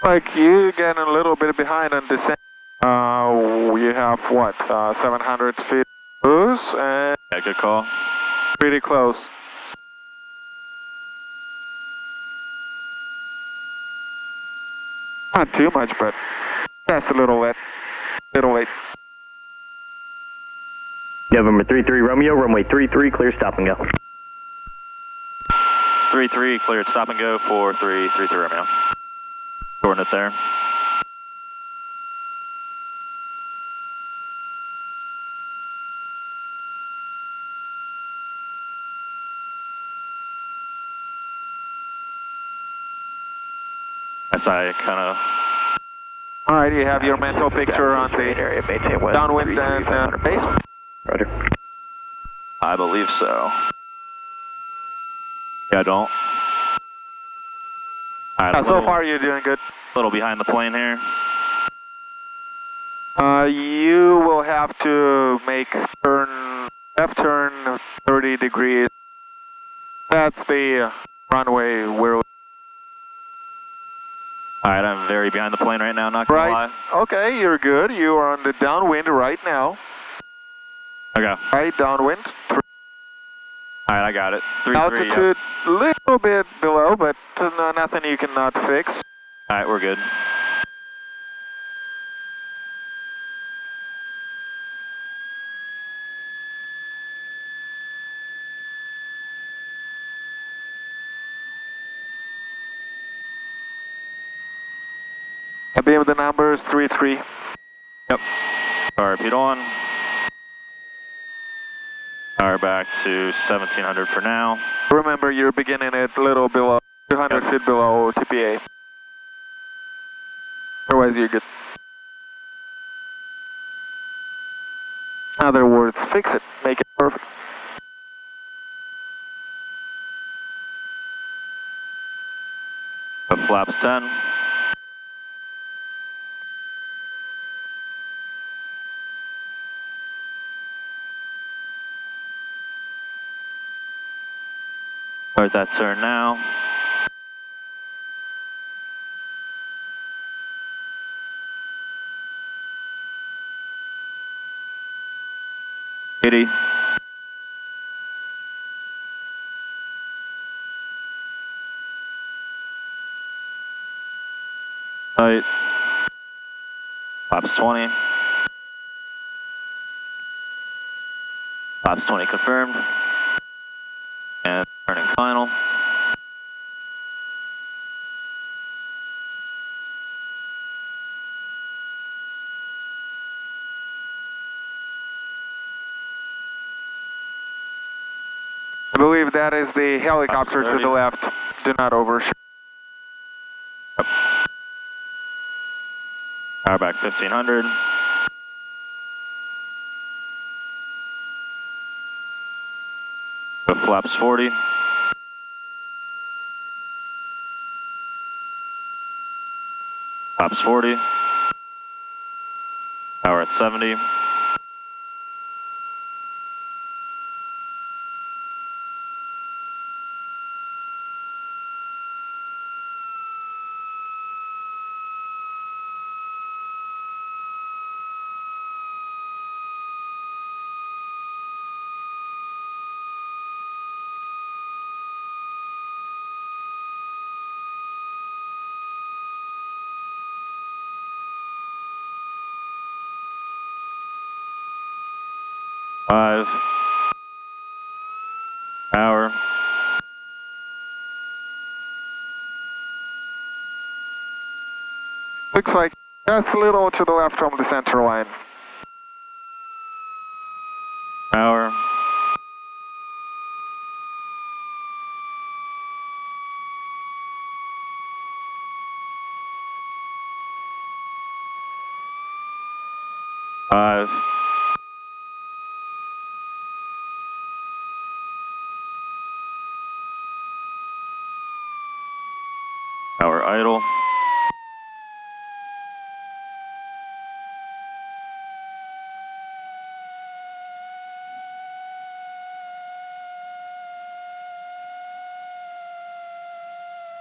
Like you get a little bit behind on descent. You have what, 700 feet loose, and Yeah, good call. pretty close. Not too much, but that's a little late. November 33 Romeo, runway 33, clear, stop and go. 3-3, cleared stop and go for 3-3 Romeo. Coordinate there. As I kind of... Alright, you have your mental picture on the area, maintain west, downwind and base. Roger. I believe so. Yeah, I don't. Alright, So far you're doing good. A little behind the plane here. You will have to make left turn 30 degrees. That's the runway we're... Alright, I'm very behind the plane right now, not gonna lie. Okay, you're good. You are on the downwind right now. Okay. Right, downwind. Alright, I got it. 3-3. Altitude a little bit below, but nothing you cannot fix. Alright, we're good. I beam the numbers 3-3. Yep. Power repeat on. Power back to 1700 for now. Remember, you're beginning at a little below, 200 feet below TPA. Otherwise, you're good. In other words, fix it, make it perfect. The flaps 10. Start that turn now. Eighty. Tight. Flaps 20. Flaps 20 confirmed. And turning final. I believe that is the helicopter to the left. Do not overshoot. Yep. Power back 1500. The flaps 40. Flaps 40. Power at 70. Five. Power. Looks like just a little to the left from the center line. Power. Five. Power idle.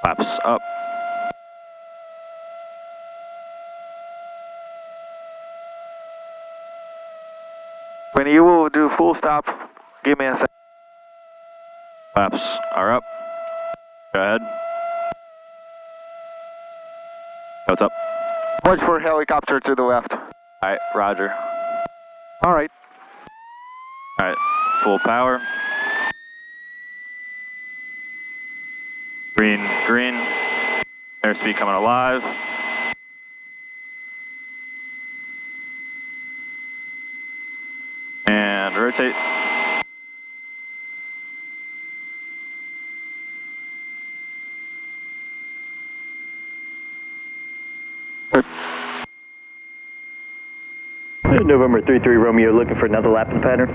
Flaps up. When you will do full stop, give me a second. Flaps are up. Go ahead. What's up? Watch for helicopter to the left. Alright, roger. Alright. Alright, full power. Green, green. Airspeed coming alive. And rotate. Good. November 33 Romeo, looking for another lap in the pattern.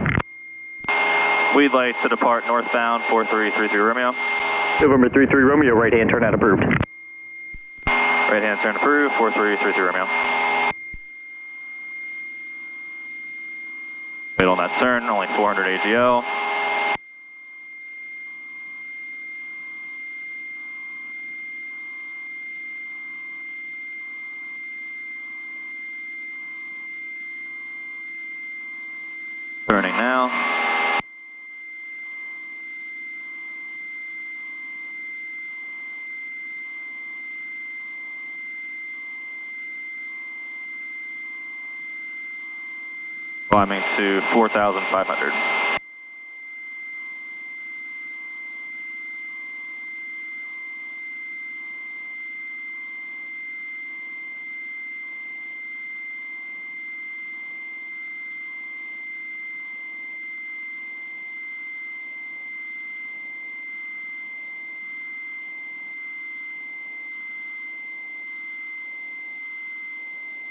We'd like to depart northbound 4333 Romeo. November 33 Romeo, right hand turn out approved. Right hand turn approved, 4333 Romeo. Wait on that turn, only 400 AGL. Turning now. Climbing to 4,500.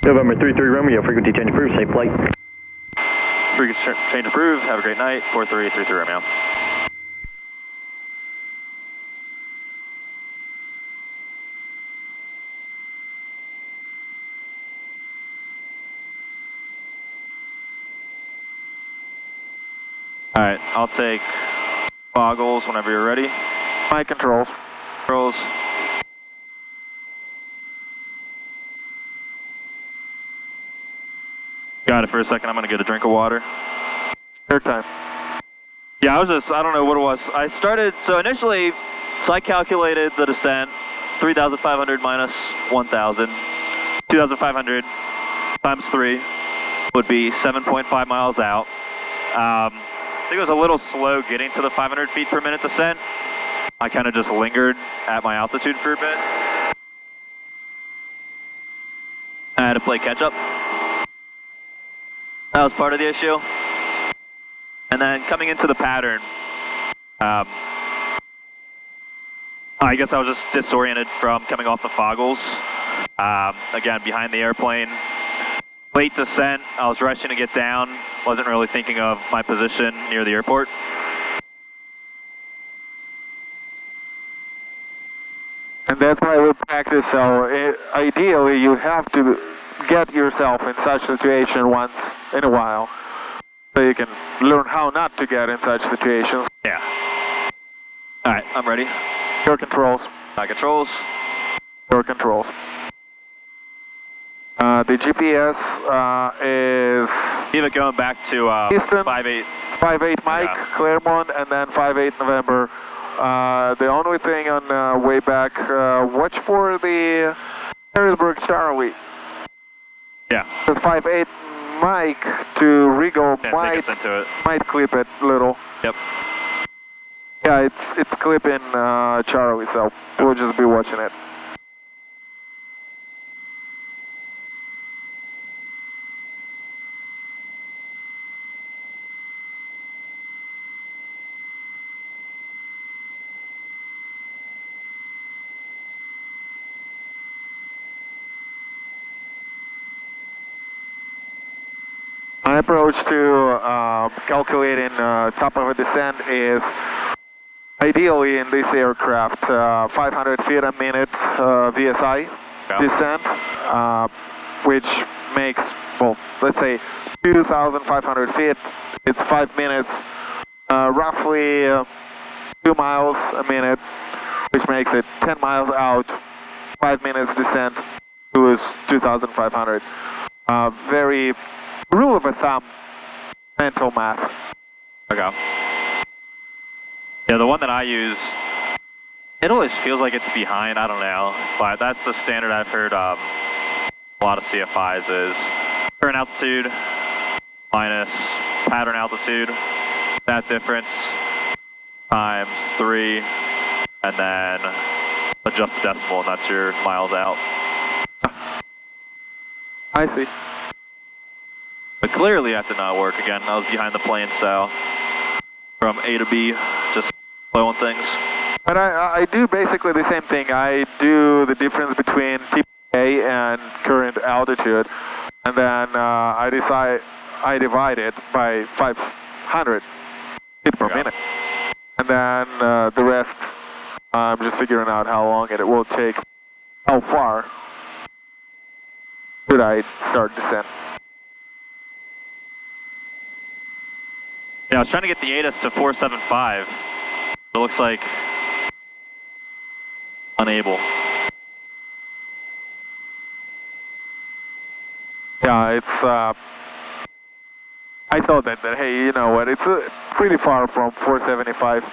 November 33 Romeo, frequency change approved, safe flight. Frequency change approved. Have a great night. 4333 Romeo. All right, I'll take goggles whenever you're ready. My controls. Controls. Got it for a second. I'm going to get a drink of water. Third time. Yeah, I don't know what it was. I calculated the descent, 3,500 minus 1,000. 2,500 times 3 would be 7.5 miles out. I think it was a little slow getting to the 500 feet per minute descent. I kind of just lingered at my altitude for a bit. I had to play catch up. That was part of the issue. And then coming into the pattern, I guess I was just disoriented from coming off the foggles. Again, behind the airplane. Late descent, I was rushing to get down. Wasn't really thinking of my position near the airport. And that's why we practice. So ideally, you have to get yourself in such situation once in a while, so you can learn how not to get in such situations. Yeah. All right, I'm ready. Your controls. My controls. Your controls. The GPS is... Leave it going back to Easton, 58. 58 Mike, Yeah. Claremont, and then 58 November. The only thing on way back, watch for the Harrisburg Charlie. Yeah. The 58 Mike to Regal Take us into it. might clip it a little. Yep. Yeah, it's clipping Charlie, so we'll just be watching it. My approach to calculating top of a descent is ideally in this aircraft 500 feet a minute VSI descent, which makes, well, let's say 2,500 feet. It's 5 minutes, roughly 2 miles a minute, which makes it 10 miles out, 5 minutes descent to 2,500. Very rule of a thumb, mental math. Okay. Yeah, the one that I use, it always feels like it's behind, I don't know, but that's the standard I've heard a lot of CFIs is current altitude minus pattern altitude, that difference times 3, and then adjust the decimal, and that's your miles out. I see. But clearly that did not work again. I was behind the plane, so from A to B, just blowing things. But I do basically the same thing. I do the difference between TPA and current altitude, and then I divide it by 500 feet per minute. And then the rest, I'm just figuring out how long it will take, how far should I start descent. Yeah, I was trying to get the ATIS to 475. It looks like unable. Yeah, it's, I thought that, hey, you know what, it's pretty far from 475.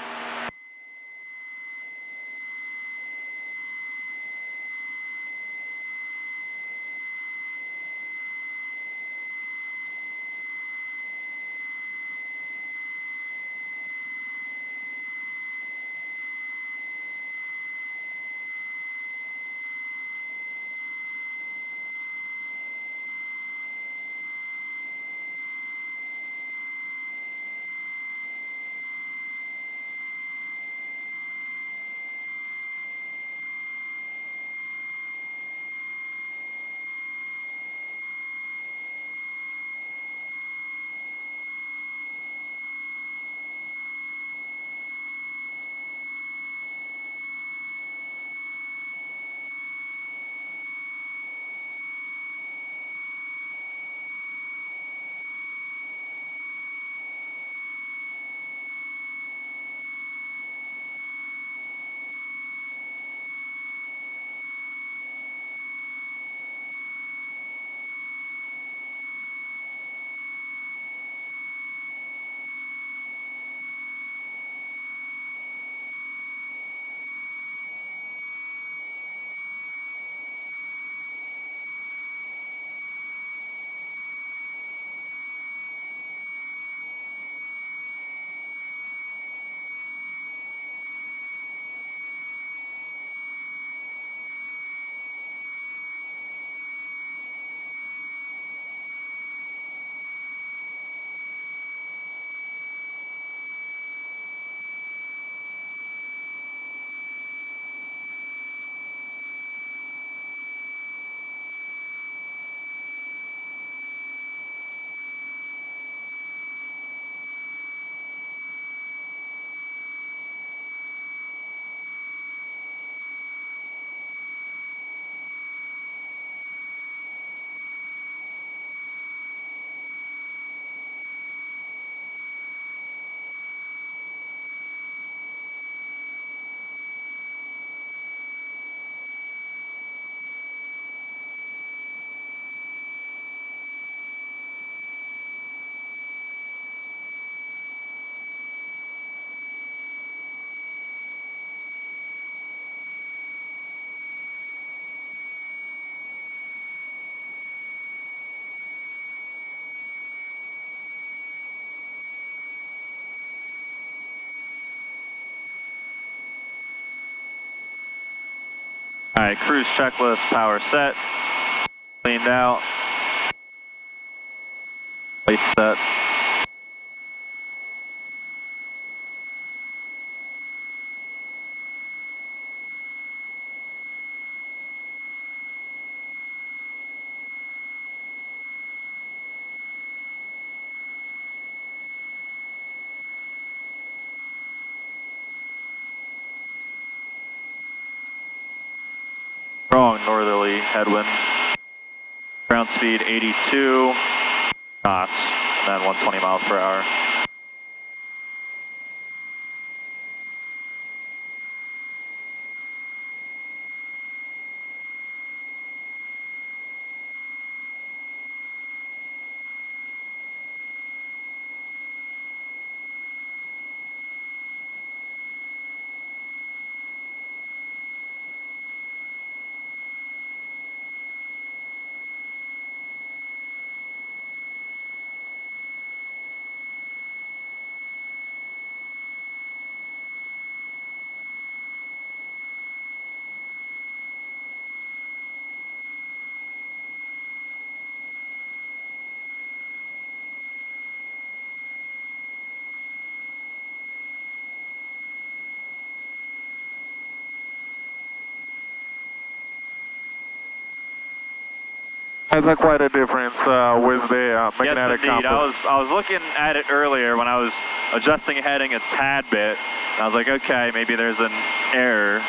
Alright, cruise checklist, power set, cleaned out, lights set. Strong northerly headwind. Ground speed 82 knots, and then 120 miles per hour. That's quite a difference with the magnetic yes, indeed. compass. I was looking at it earlier when I was adjusting heading a tad bit. I was like, okay, maybe there's an error.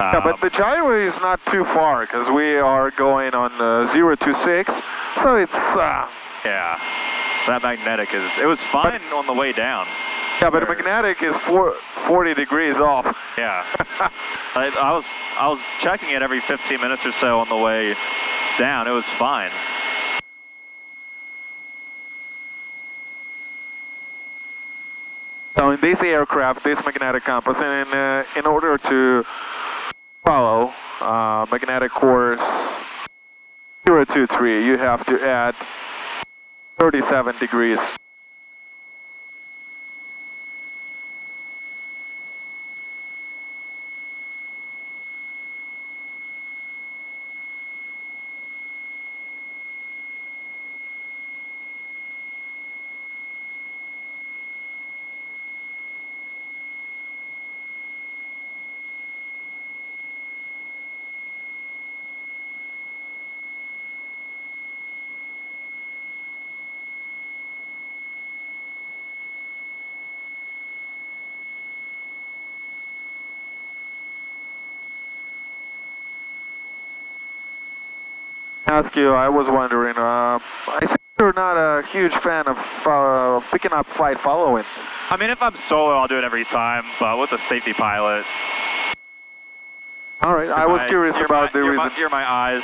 Yeah, but the gyro is not too far because we are going on 0 to 6, so it's... yeah, that magnetic is... It was fine on the way down. Yeah, but the magnetic is 40 degrees off. Yeah. I was checking it every 15 minutes or so on the way down. It was fine. So in this aircraft, this magnetic compass, and in order to follow magnetic course 023, you have to add 37 degrees. Ask you, I was wondering, I think you're not a huge fan of picking up flight following. I mean, if I'm solo, I'll do it every time, but with a safety pilot... All right, I was curious about the reason. You're my eyes.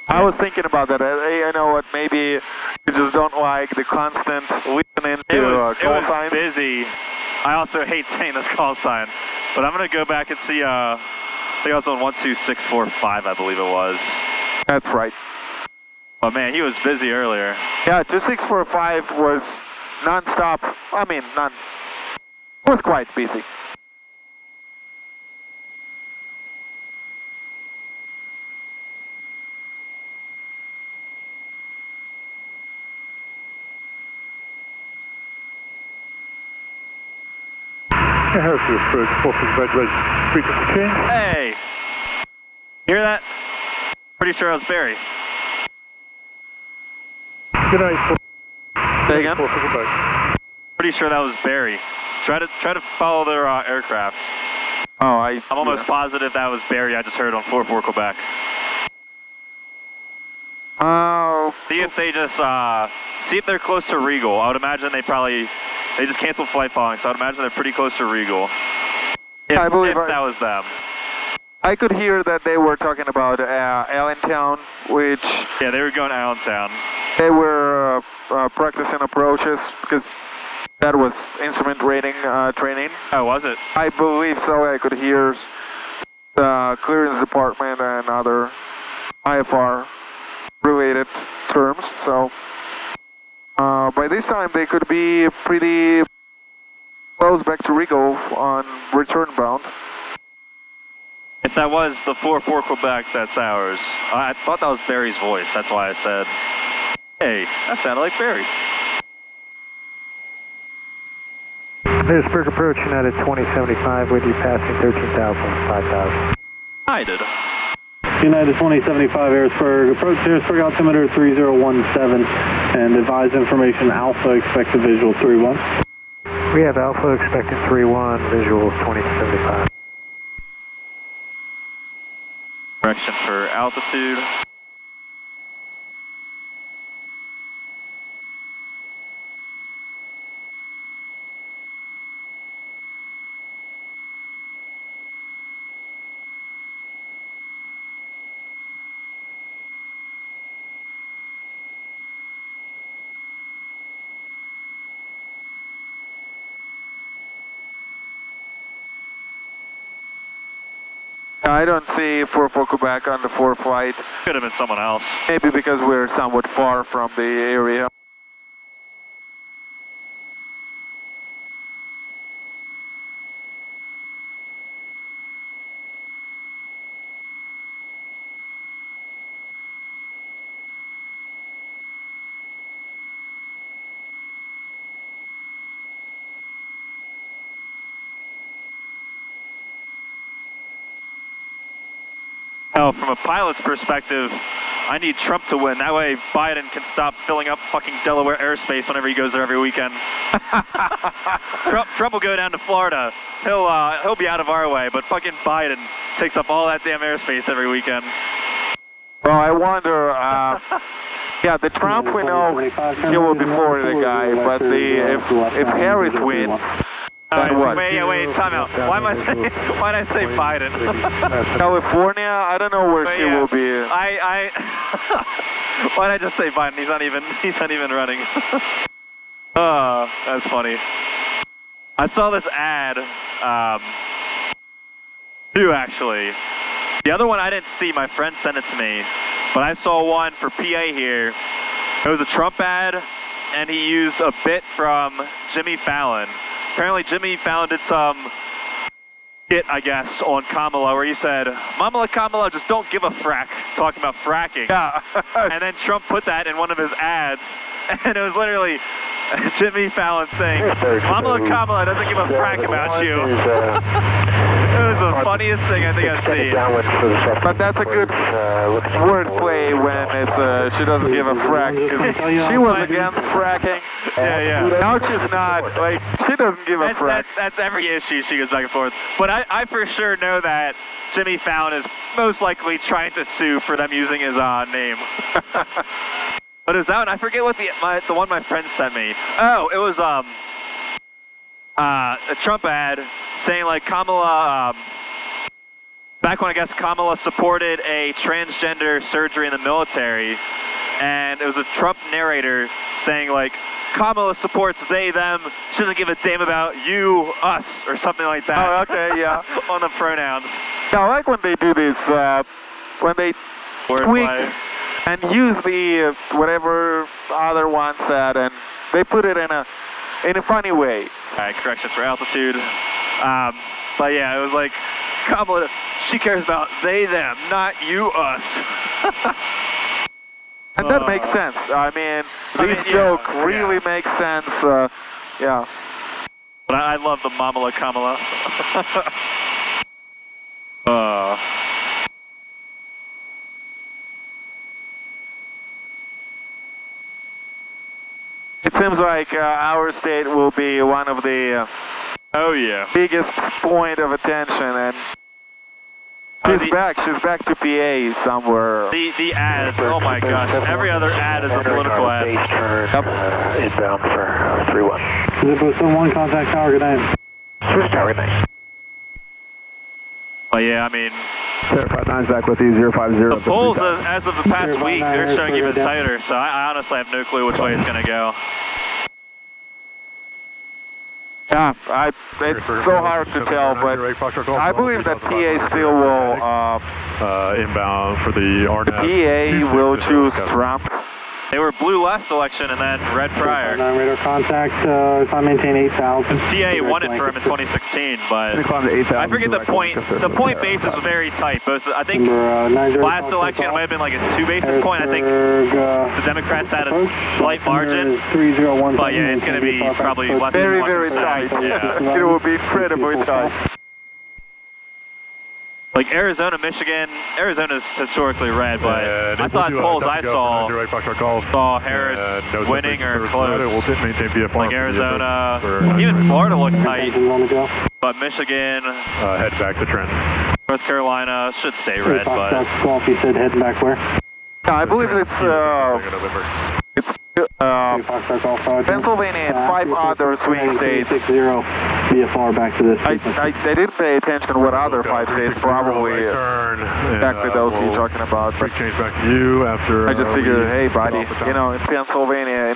I was thinking about that. I know what, maybe you just don't like the constant listening to call signs. It was busy. I also hate saying this call sign, but I'm going to go back and see... I think I was on 12645, I believe it was. That's right. Oh man, he was busy earlier. Yeah, 2645 was non-stop. I mean, was quite busy. Harrison approach, Fulton Red Red, frequency change. Hey! Hear that? Pretty sure it was Barry. Good night. Say again? Pretty sure that was Barry. Try to follow their aircraft. Oh, I'm almost positive that was Barry. I just heard on 44 Quebec. Oh. See if they just see if they're close to Regal. I would imagine they just canceled flight following, so I would imagine they're pretty close to Regal. I believe that was them. I could hear that they were talking about Allentown, which... Yeah, they were going to Allentown. They were practicing approaches, because that was instrument rating training. Oh, was it? I believe so. I could hear the clearance department and other IFR-related terms, so... by this time, they could be pretty close back to Regal on return bound. If that was the 4-4 Quebec, that's ours. I thought that was Barry's voice. That's why I said, hey, that sounded like Barry. Harrisburg approach, United 2075 with you passing 13,000, 5,000. I did. United 2075 Harrisburg, approach Harrisburg altimeter 3017 and advise information Alpha, expect a visual 31. We have Alpha expecting 31, visual 2075. Correction for altitude. I don't see 4-4 Quebec on the 4 flight. Could have been someone else. Maybe because we're somewhat far from the area. Oh, from a pilot's perspective, I need Trump to win. That way Biden can stop filling up fucking Delaware airspace whenever he goes there every weekend. Trump will go down to Florida. He'll be out of our way, but fucking Biden takes up all that damn airspace every weekend. Well, I wonder, yeah, the Trump we know he will be Florida guy, but if Harris wins, then what? Wait, time out. Why'd I say Biden? California? I don't know where she will be. Why'd I just say Biden? He's not even running. Oh, that's funny. I saw this ad, two actually. The other one I didn't see, my friend sent it to me, but I saw one for PA here. It was a Trump ad, and he used a bit from Jimmy Fallon. Apparently Jimmy Fallon did some skit, I guess, on Kamala where he said, Mama Kamala, just don't give a frack, talking about fracking. Yeah. And then Trump put that in one of his ads, and it was literally Jimmy Fallon saying, Mama Kamala doesn't give a frack about you. It was the funniest thing I think I've seen. But that's a good wordplay when it's she doesn't give a frack, because she was against fracking. Yeah. Now she's not. Like, she doesn't give a frack. That's every issue she goes back and forth. But I for sure know that Jimmy Fallon is most likely trying to sue for them using his name. But it was that one. I forget what the one my friend sent me. Oh, it was a Trump ad saying like Kamala, back when I guess Kamala supported a transgender surgery in the military, and it was a Trump narrator saying like, Kamala supports they, them, she doesn't give a damn about you, us, or something like that. Oh, okay, yeah. On the pronouns. Yeah, I like when they do this, when they tweak and use the whatever other one said, and they put it in a funny way. Alright, correction for altitude. But yeah, it was like, Kamala, she cares about they, them, not you, us. And that makes sense. I mean, this joke really makes sense. Yeah. But I love the Mamala Kamala. It seems like our state will be one of the biggest point of attention, and she's back to PA somewhere. The ads, oh my gosh, every other ad is a political ad. Inbound for 3-1. Zippo 71, contact tower, good night. Swiss tower, good night. But yeah, I mean, Terrified 9's back with you, 050. the polls as of the past week, they're showing even tighter, so I honestly have no clue which way it's going to go. Yeah, it's so hard to tell, but I believe that PA still will, inbound for the RNAV. PA will choose Trump. They were blue last election and then red prior. 9 radar contact, if I maintain 8,000. CA won it for him in 2016, but I forget the point. The point basis was very tight. Both, I think last election it might have been like a 2 basis point. I think the Democrats had a slight margin. But yeah, it's going to be probably less than 1%. Very tight. Yeah. It will be incredibly tight. Like Arizona, Michigan, Arizona's historically red, but I thought polls I saw Harris winning or close. Like Arizona, even Florida looked tight, but Michigan, head back to Trent. North Carolina should stay red, but... He said heading back where? Yeah, I believe it's Pennsylvania and 5 other swing states. VFR back to this. I didn't pay attention what other 5 states, probably exactly those you're talking about. But change back to you after. I just figured, hey buddy, you know, in Pennsylvania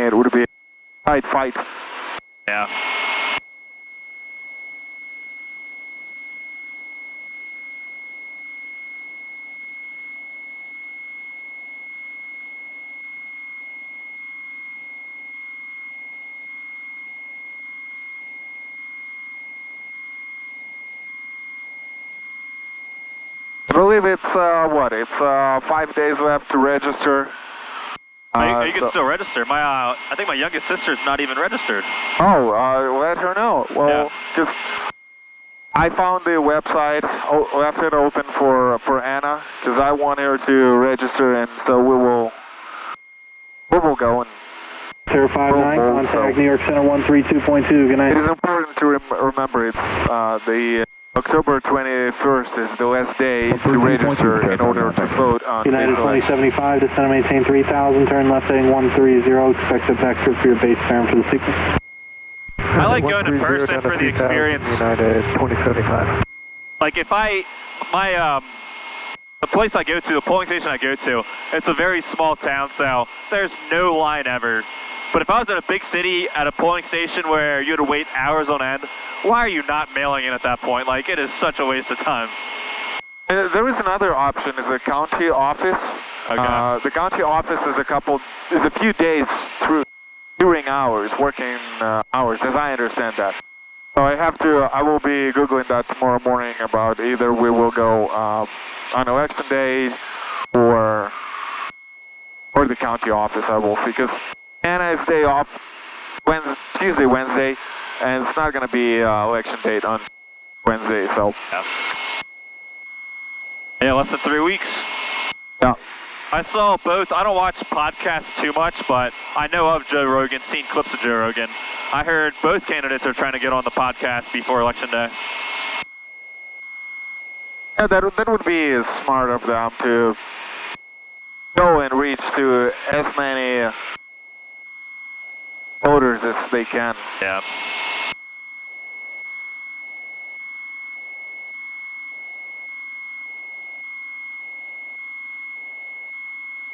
it would be a tight fight. Yeah. I believe it's, it's 5 days left to register. You can still register. I think my youngest sister's not even registered. Oh, let her know. Well, because I found the website, left it open for Anna, because I want her to register, and so we will go and... Sir 59, contact New York Center 132.2, good night. It is important to remember it's the... October 21st is the last day to register in order to vote on United 2075, descend and maintain 3,000, turn left heading 130, expected vector for your base term for the sequence. I like going in person for the experience. United 2075. Like if the place I go to, the polling station I go to, it's a very small town, so there's no line ever. But if I was in a big city at a polling station where you had to wait hours on end, why are you not mailing in at that point? Like, it is such a waste of time. There is another option, is a county office. Okay. The county office is a few days during hours, working hours, as I understand that. So I will be Googling that tomorrow morning about either we will go on election day or the county office, I will see, because Anna is day off Tuesday, Wednesday, and it's not going to be election date on Wednesday, so. Yeah, less than 3 weeks. Yeah. I saw both. I don't watch podcasts too much, but I know of Joe Rogan, seen clips of Joe Rogan. I heard both candidates are trying to get on the podcast before election day. Yeah, that would be smart of them to go and reach to as many voters as they can. Yeah.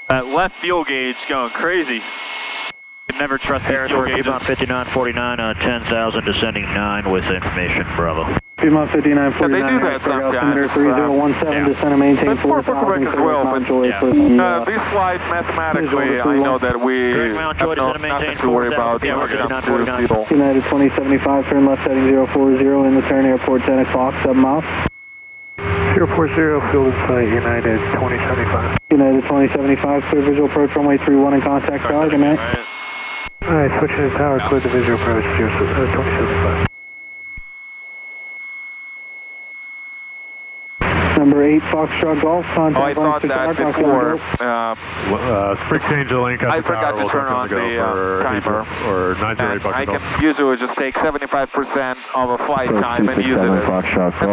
That left fuel gauge going crazy. You can never trust these fuel gauges. on 5949, 10,000, descending 9 with information, Bravo. Piedmont 5949, they do that sometimes. 3017, descend and maintain 4,000 as well, but this flight, mathematically, I know that we have nothing to worry about when it comes to fuel. United 2075, turn left heading 040 in the turn airport 10 o'clock, 7 miles. 040, field in sight, United 2075. United 2075, clear visual approach runway 31 and contact tower, good night. Alright, switching to tower, clear the visual approach, 2075. Number 8, Foxtrot Golf, contact. Oh, I thought that before. Spring change the link. I forgot to turn on the timer. Or 908 I can usually just take 75% of a flight time and use it. And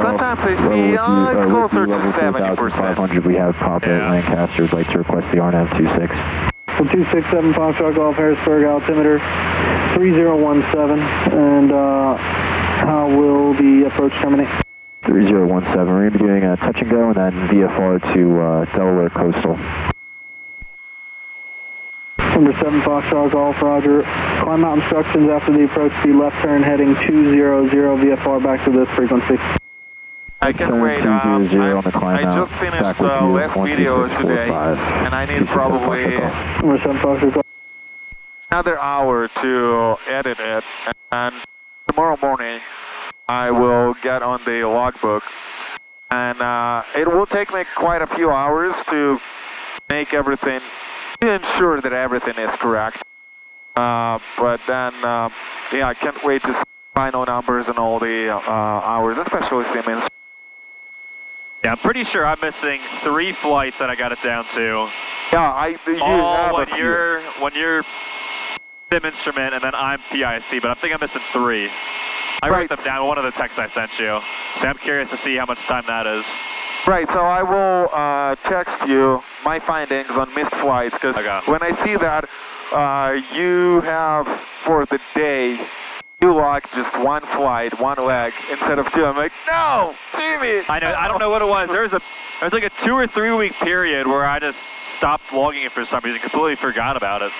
sometimes I see, it's closer to 70%. We have Papa Lancaster would like to request the RNAV 26. 267 Foxtrot Golf, Harrisburg, altimeter 3017, and how will the approach terminate? 3017, we're going to be doing a touch and go and then VFR to Delaware Coastal. Number 7 Foxtrot Golf, roger. Climb out instructions after the approach, be left turn heading 200 VFR back to this frequency. I can wait. I just finished the last video today, and I need probably another hour to edit it. And tomorrow morning, I will get on the logbook, and it will take me quite a few hours to make everything, to ensure that everything is correct. But then, yeah, I can't wait to see final numbers and all the hours, especially Siemens. Yeah, I'm pretty sure I'm missing 3 flights that I got it down to. Yeah, when you're sim instrument and then I'm PIC, but I think I'm missing 3. I wrote them down in one of the texts I sent you, so I'm curious to see how much time that is. Right, so I will text you my findings on missed flights, because when I see that you have, for the day, you logged just 1 flight, 1 leg, instead of 2, I'm like, no, Jimmy! I know, I don't know what it was. There's like a 2 or 3 week period where I just stopped logging it for some reason, completely forgot about it.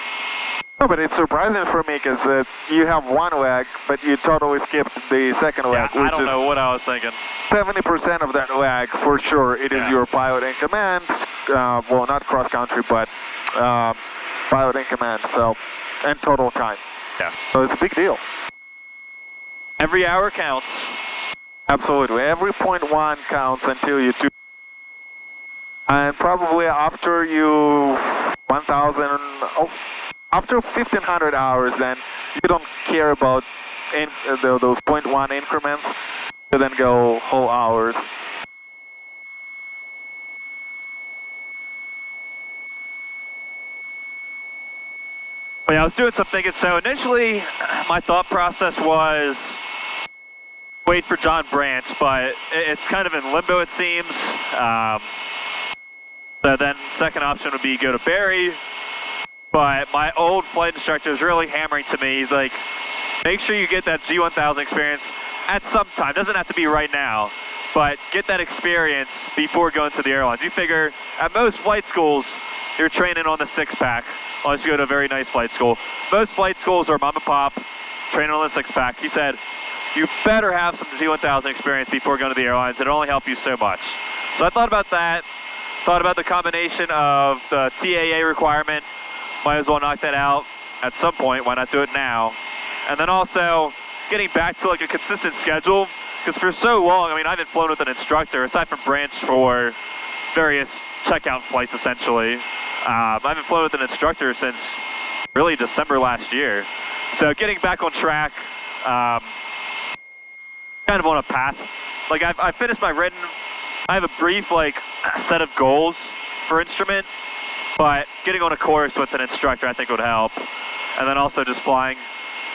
No, but it's surprising for me because you have 1 leg, but you totally skipped the second leg. Yeah, I don't know what I was thinking. 70% of that leg, for sure, it is your pilot in command. Well, not cross country, but pilot in command. So, and total time. Yeah. So it's a big deal. Every hour counts. Absolutely. Every 0.1 counts until you do. And probably after you 1,000. After 1,500 hours, then you don't care about those 0.1 increments, you then go whole hours. Well, yeah, I was doing some thinking. So initially, my thought process was wait for John Branch, but it's kind of in limbo, it seems. So then second option would be go to Barry. But my old flight instructor is really hammering to me. He's like, make sure you get that G1000 experience at some time. Doesn't have to be right now, but get that experience before going to the airlines. You figure at most flight schools, you're training on the 6-pack, unless you go to a very nice flight school. Most flight schools are mom and pop, training on the 6-pack. He said, you better have some G1000 experience before going to the airlines. It'll only help you so much. So I thought about that, thought about the combination of the TAA requirement. Might as well knock that out at some point. Why not do it now? And then also getting back to like a consistent schedule, because for so long, I mean, I haven't flown with an instructor aside from Branch for various checkout flights, essentially. I haven't flown with an instructor since really December last year. So getting back on track, kind of on a path. Like I finished my written. I have a brief like set of goals for instrument. But getting on a course with an instructor I think would help. And then also just flying.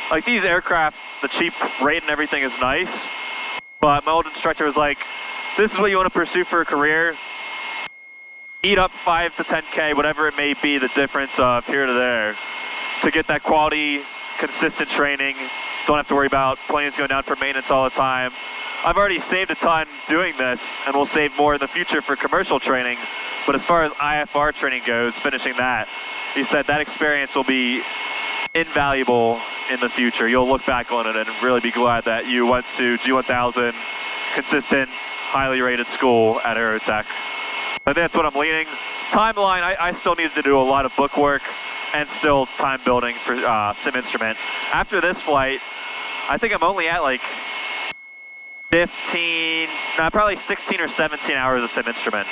Like these aircraft, the cheap rate and everything is nice. But my old instructor was like, this is what you want to pursue for a career. Eat up 5 to 10K, whatever it may be, the difference of here to there. To get that quality, consistent training. Don't have to worry about planes going down for maintenance all the time. I've already saved a ton doing this, and we'll save more in the future for commercial training. But as far as IFR training goes, finishing that, he said that experience will be invaluable in the future. You'll look back on it and really be glad that you went to G1000, consistent, highly rated school at Aerotech. I think that's what I'm leaning. Timeline, I still need to do a lot of book work and still time building for sim instrument. After this flight, I think I'm only at like 15, no, probably 16 or 17 hours of sim instrument.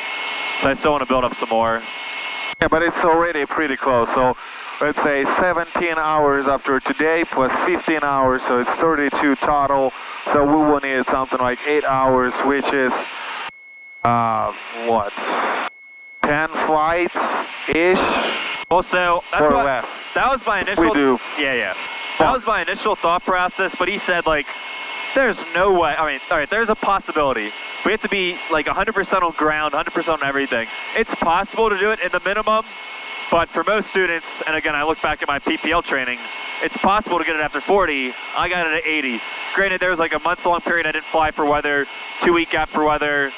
So I still want to build up some more. Yeah, but it's already pretty close. So let's say 17 hours after today plus 15 hours, so it's 32 total. So we will need something like 8 hours, which is, what, 10 flights-ish? Also, that's or less. That was my initial... We do. Yeah. That was my initial thought process, but he said, like, there's no way, I mean, all right, there's a possibility. We have to be like 100% on ground, 100% on everything. It's possible to do it in the minimum, but for most students, and again, I look back at my PPL training, it's possible to get it after 40. I got it at 80. Granted, there was like a month-long period I didn't fly for weather, 2-week gap for weather,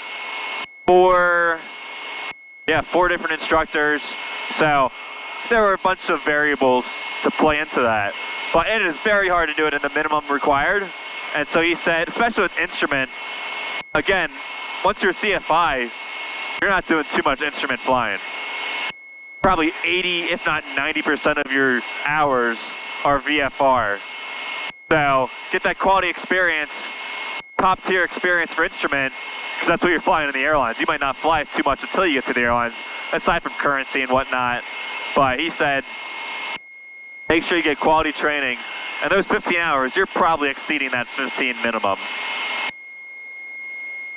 4 different instructors. So there were a bunch of variables to play into that. But it is very hard to do it in the minimum required. And so he said, especially with instrument, again, once you're CFI, you're not doing too much instrument flying. Probably 80, if not 90% of your hours are VFR. So get that quality experience, top tier experience for instrument, because that's what you're flying in the airlines. You might not fly too much until you get to the airlines, aside from currency and whatnot. But he said, make sure you get quality training. And those 15 hours, you're probably exceeding that 15 minimum.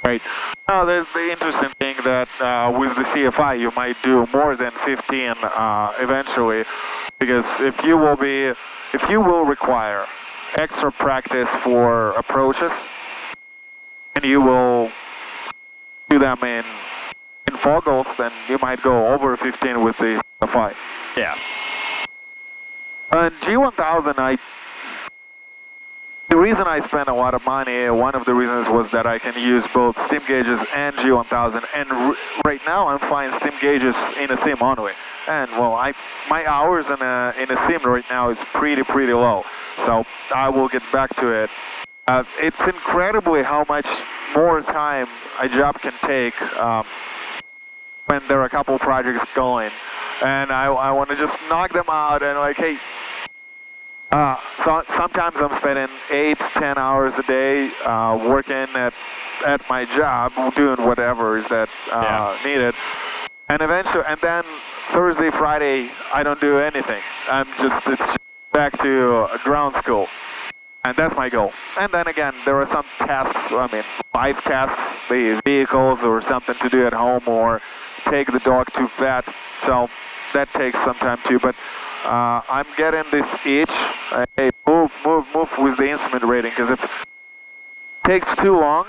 Right. Now, there's the interesting thing that with the CFI, you might do more than 15 eventually, because if you will require extra practice for approaches, and you will do them in foggles, then you might go over 15 with the CFI. Yeah. And G1000, the reason I spent a lot of money, one of the reasons was that I can use both steam gauges and G1000, and right now I'm flying steam gauges in a sim only. And well, my hours in a sim right now is pretty low, so I will get back to it. It's incredibly how much more time a job can take when there are a couple projects going, and I want to just knock them out and like, hey. So sometimes I'm spending 8-10 hours a day working at my job, doing whatever is that needed, and eventually, and then Thursday, Friday, I don't do anything. It's just back to ground school, and that's my goal. And then again, there are some tasks. I mean, life tasks, the vehicles or something to do at home, or take the dog to vet. So that takes some time too, but. I'm getting this itch. Hey, move with the instrument rating, because if it takes too long,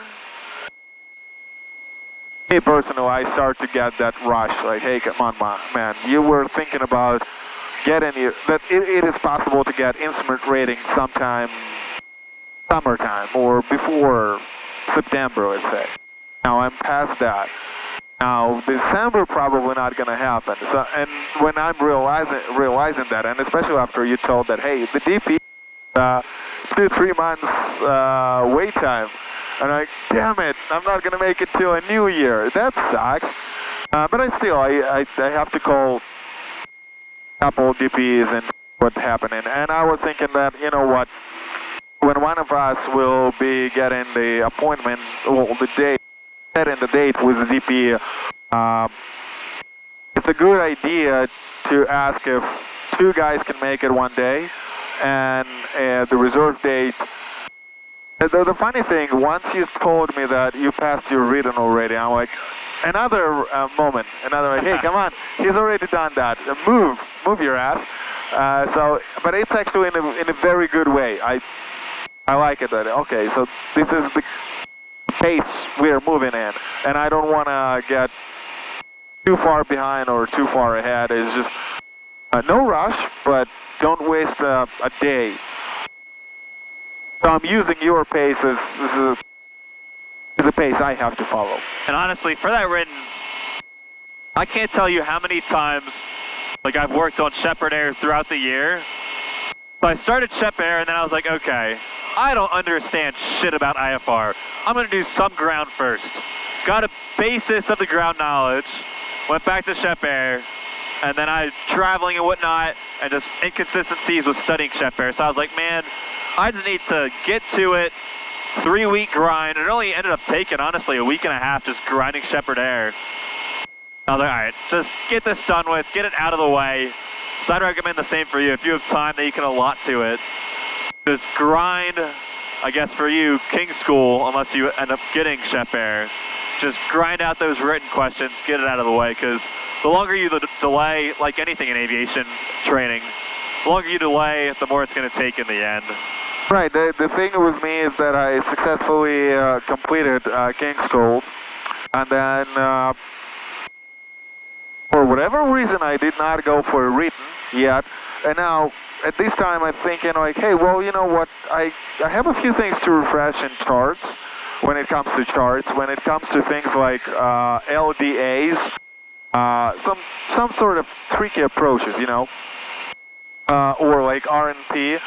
me personally, I start to get that rush. Like, hey, come on, man, you were thinking about getting that it is possible to get instrument rating sometime summertime or before September, let's say. Now I'm past that. Now, December probably not going to happen. So, and when I'm realizing that, and especially after you told that, hey, the DP, 2-3 months wait time, and I'm like, damn it, I'm not going to make it till a new year. That sucks. But I have to call a couple of DPs and see what's happening. And I was thinking that, you know what, when one of us will be getting the appointment, well, the date, setting the date with the DP, it's a good idea to ask if 2 guys can make it one day, and the reserve date. The funny thing, once you told me that you passed your written already, I'm like, another moment, like, hey, come on, he's already done that. Move your ass. But it's actually in a very good way. I like it. That okay, so this is the pace we're moving in, and I don't want to get too far behind or too far ahead. It's just no rush, but don't waste a day. So I'm using your pace as a pace I have to follow. And honestly, for that written, I can't tell you how many times like I've worked on Shepherd Air throughout the year. So I started Shep Air, and then I was like, okay, I don't understand shit about IFR. I'm going to do some ground first. Got a basis of the ground knowledge, went back to Shep Air, and then I traveling and whatnot, and just inconsistencies with studying Shep Air. So I was like, man, I just need to get to it. 3-week grind. It only ended up taking, honestly, a week and a half just grinding Shepherd Air. I was like, all right, just get this done with, get it out of the way. So I'd recommend the same for you. If you have time that you can allot to it, just grind, I guess for you, King School, unless you end up getting Shep Air. Just grind out those written questions, get it out of the way, because the longer you delay, like anything in aviation training, the longer you delay, the more it's going to take in the end. Right, the thing with me is that I successfully completed King School, and then for whatever reason I did not go for a written yet, and now at this time I'm thinking like, hey, well, you know what, I have a few things to refresh in charts, when it comes to charts, when it comes to things like LDAs, some sort of tricky approaches, you know, or like RNP.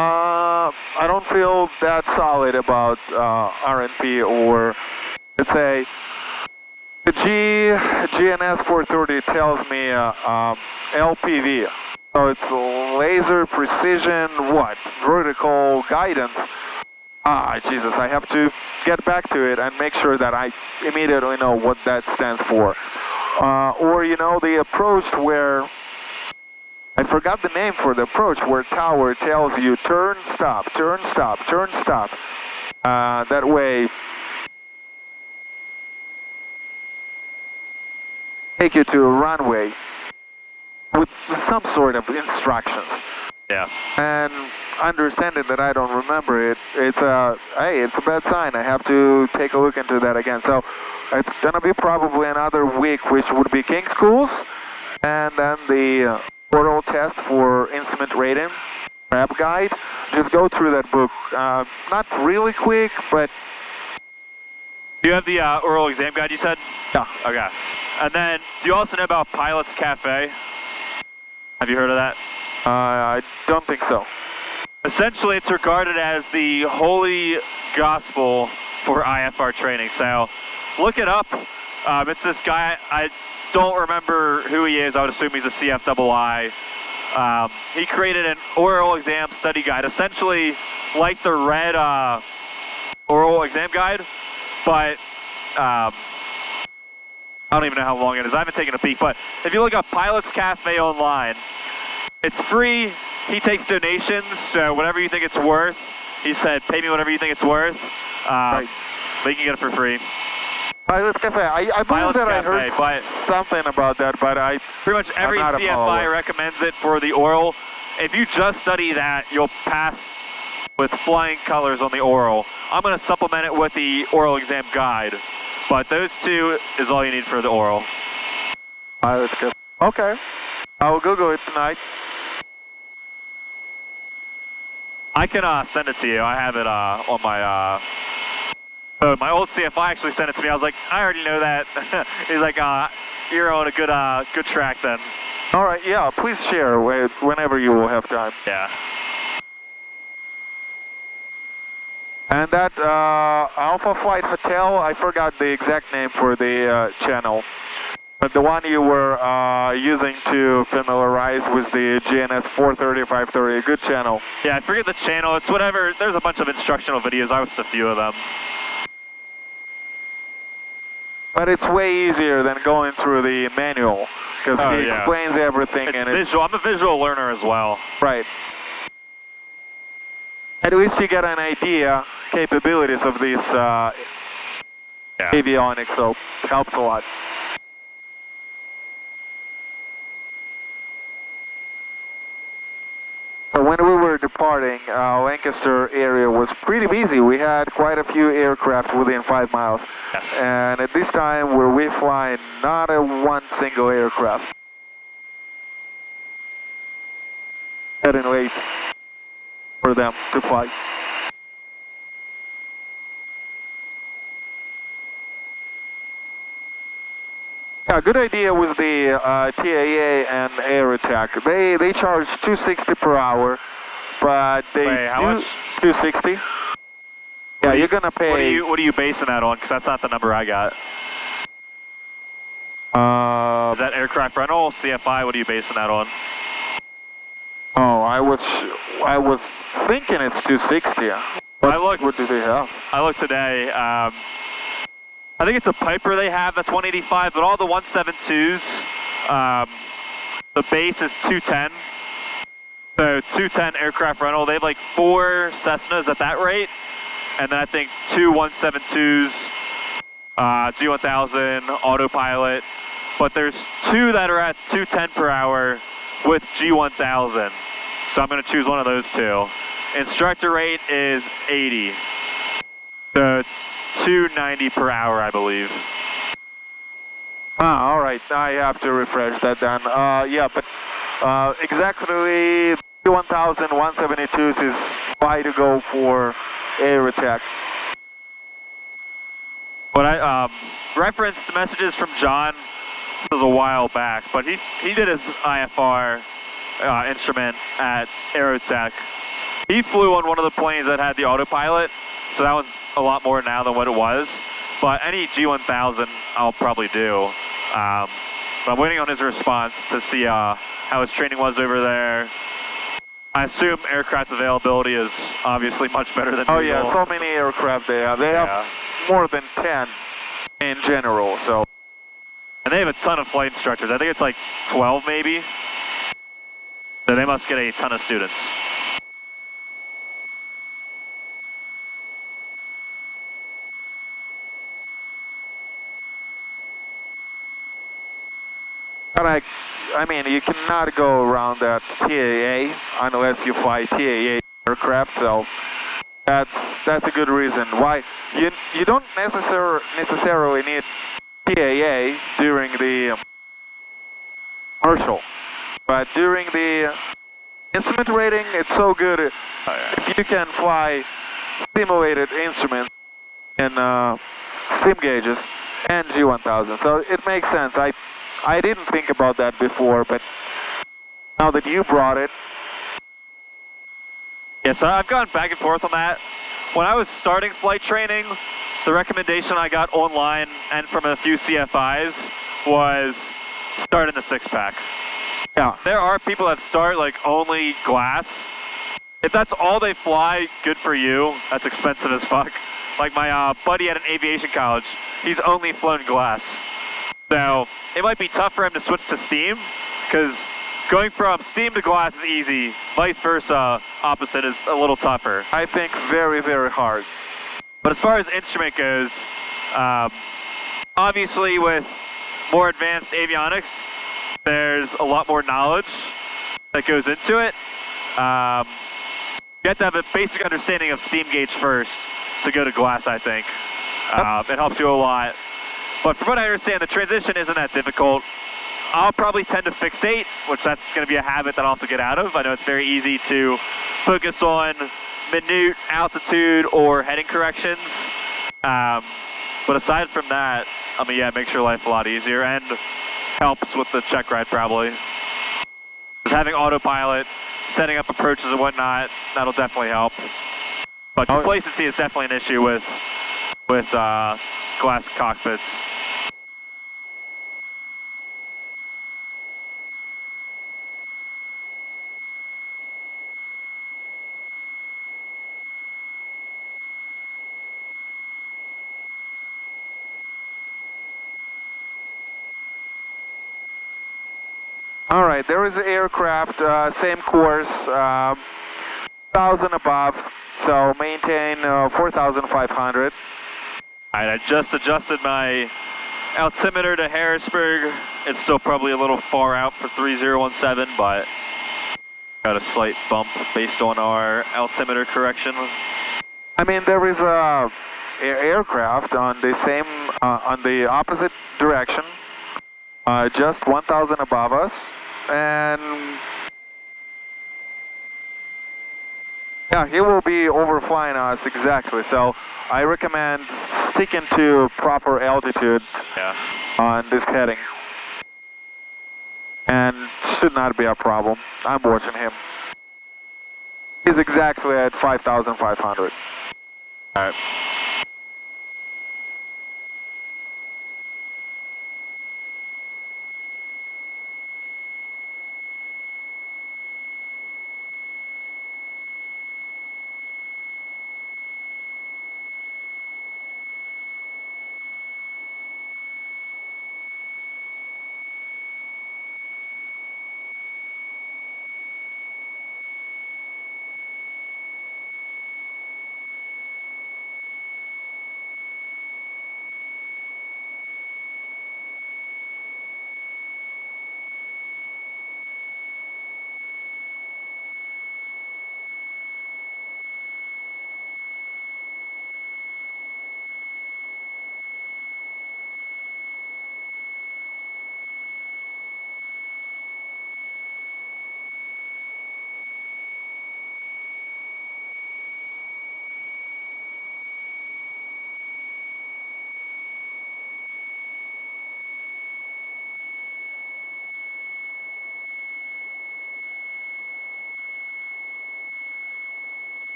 I don't feel that solid about RNP, or let's say the GNS 430 tells me LPV. So it's laser precision, vertical guidance. Jesus, I have to get back to it and make sure that I immediately know what that stands for. Or, the approach where, I forgot the name for the approach, where tower tells you turn, stop, turn, stop, turn, stop. That way, take you to a runway with some sort of instructions. Yeah. And understanding that I don't remember it, it's a bad sign. I have to take a look into that again. So it's gonna be probably another week, which would be King Schools, and then the oral test for instrument rating, prep guide. Just go through that book. Not really quick, but. Do you have the oral exam guide you said? Yeah. Okay. And then, do you also know about Pilot's Cafe? Have you heard of that? I don't think so. Essentially, it's regarded as the holy gospel for IFR training. So, look it up. It's this guy, I don't remember who he is. I would assume he's a CFII. He created an oral exam study guide, essentially like the red oral exam guide, but I don't even know how long it is. I haven't taken a peek, but if you look up Pilot's Cafe online, it's free. He takes donations, so whatever you think it's worth. He said, pay me whatever you think it's worth. Right. But you can get it for free. Pilot's Cafe. I believe that I heard something about that, but pretty much every CFI recommends it for the oral. If you just study that, you'll pass with flying colors on the oral. I'm going to supplement it with the oral exam guide, but those two is all you need for the oral. Pilot's Cafe. Okay. I will Google it tonight. I can send it to you. I have it on my phone. My old CFI actually sent it to me. I was like, I already know that. He's like, you're on a good track then. All right, yeah, please share whenever you will have time. Yeah. And that Alpha Flight Hotel, I forgot the exact name for the channel. But the one you were using to familiarize with the GNS 430, 530, a good channel. Yeah, I forget the channel. It's whatever. There's a bunch of instructional videos. I watched a few of them. But it's way easier than going through the manual, because he explains everything. It's visual. I'm a visual learner as well. Right. At least you get an idea, capabilities of these avionics, so it helps a lot. So when we were departing, Lancaster area was pretty busy. We had quite a few aircraft within 5 miles. Yes. And at this time, were we flying not one single aircraft. Getting late for them to fly. Yeah, good idea with the TAA and Air Attack. They charge $260 per hour, but they how much? $260. Yeah, you're gonna pay. What are you basing that on? Because that's not the number I got. Is that aircraft rental, CFI? What are you basing that on? Oh, I was thinking it's $260. What do they have? I looked today. I think it's a Piper they have that's 185, but all the 172s, the base is 210. So 210 aircraft rental. They have like 4 Cessnas at that rate, and then I think 2 172s, G1000, autopilot. But there's 2 that are at 210 per hour with G1000. So I'm going to choose one of those 2. Instructor rate is 80. So it's 290 per hour, I believe. All right. I have to refresh that then. Yeah, but exactly 1000 172s is why to go for Air Attack. But I referenced messages from John. This was a while back, but he did his IFR instrument at Air Attack. He flew on one of the planes that had the autopilot, so that one's a lot more now than what it was. But any G1000 I'll probably do. But I'm waiting on his response to see how his training was over there. I assume aircraft availability is obviously much better than usual. Yeah, so many aircraft they have. They have more than 10 in general, so. And they have a ton of flight instructors. I think it's like 12 maybe. So they must get a ton of students. But I mean, you cannot go around that TAA unless you fly TAA aircraft, so that's a good reason why you don't necessarily need TAA during the commercial, but during the instrument rating, it's so good if you can fly stimulated instruments in steam gauges and G1000. So it makes sense. I didn't think about that before, but now that you brought it. Yeah, so I've gone back and forth on that. When I was starting flight training, the recommendation I got online and from a few CFIs was start in the 6-pack. Yeah. There are people that start like only glass. If that's all they fly, good for you. That's expensive as fuck. Like my buddy at an aviation college, he's only flown glass. So it might be tough for him to switch to steam, because going from steam to glass is easy. Vice versa, opposite is a little tougher. I think very, very hard. But as far as instrument goes, obviously with more advanced avionics, there's a lot more knowledge that goes into it. You have to have a basic understanding of steam gauge first to go to glass, I think. It helps you a lot. But from what I understand, the transition isn't that difficult. I'll probably tend to fixate, which that's going to be a habit that I'll have to get out of. I know it's very easy to focus on minute altitude or heading corrections. But aside from that, I mean, yeah, it makes your life a lot easier and helps with the check ride probably. Just having autopilot, setting up approaches and whatnot, that'll definitely help. But complacency is definitely an issue with glass cockpits. All right, there is an aircraft, same course, 1,000 above, so maintain 4,500. All right, I just adjusted my altimeter to Harrisburg. It's still probably a little far out for 3017, but got a slight bump based on our altimeter correction. I mean, there is a aircraft on the same, on the opposite direction, just 1,000 above us, and yeah, he will be overflying us exactly. So I recommend sticking to proper altitude on this heading, and should not be a problem. I'm watching him. He's exactly at 5,500. All right.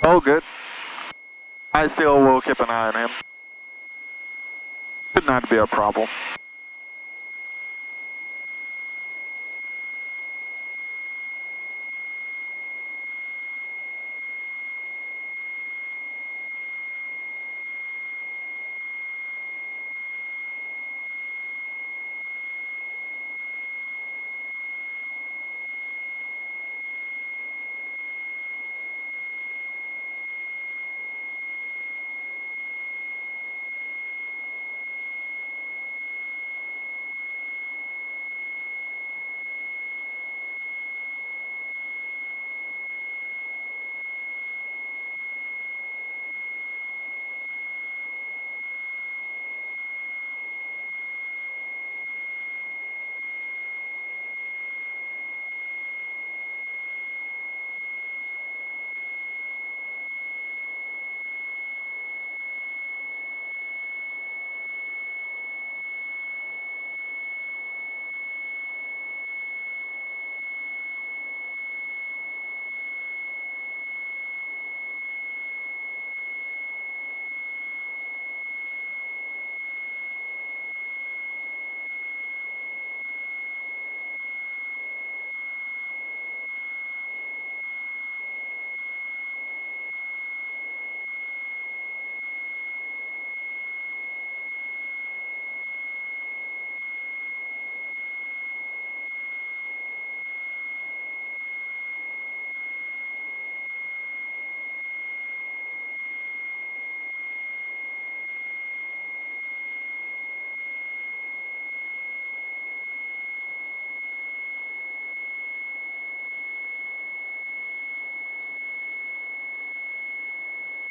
Oh, good. I still will keep an eye on him. Should not be a problem.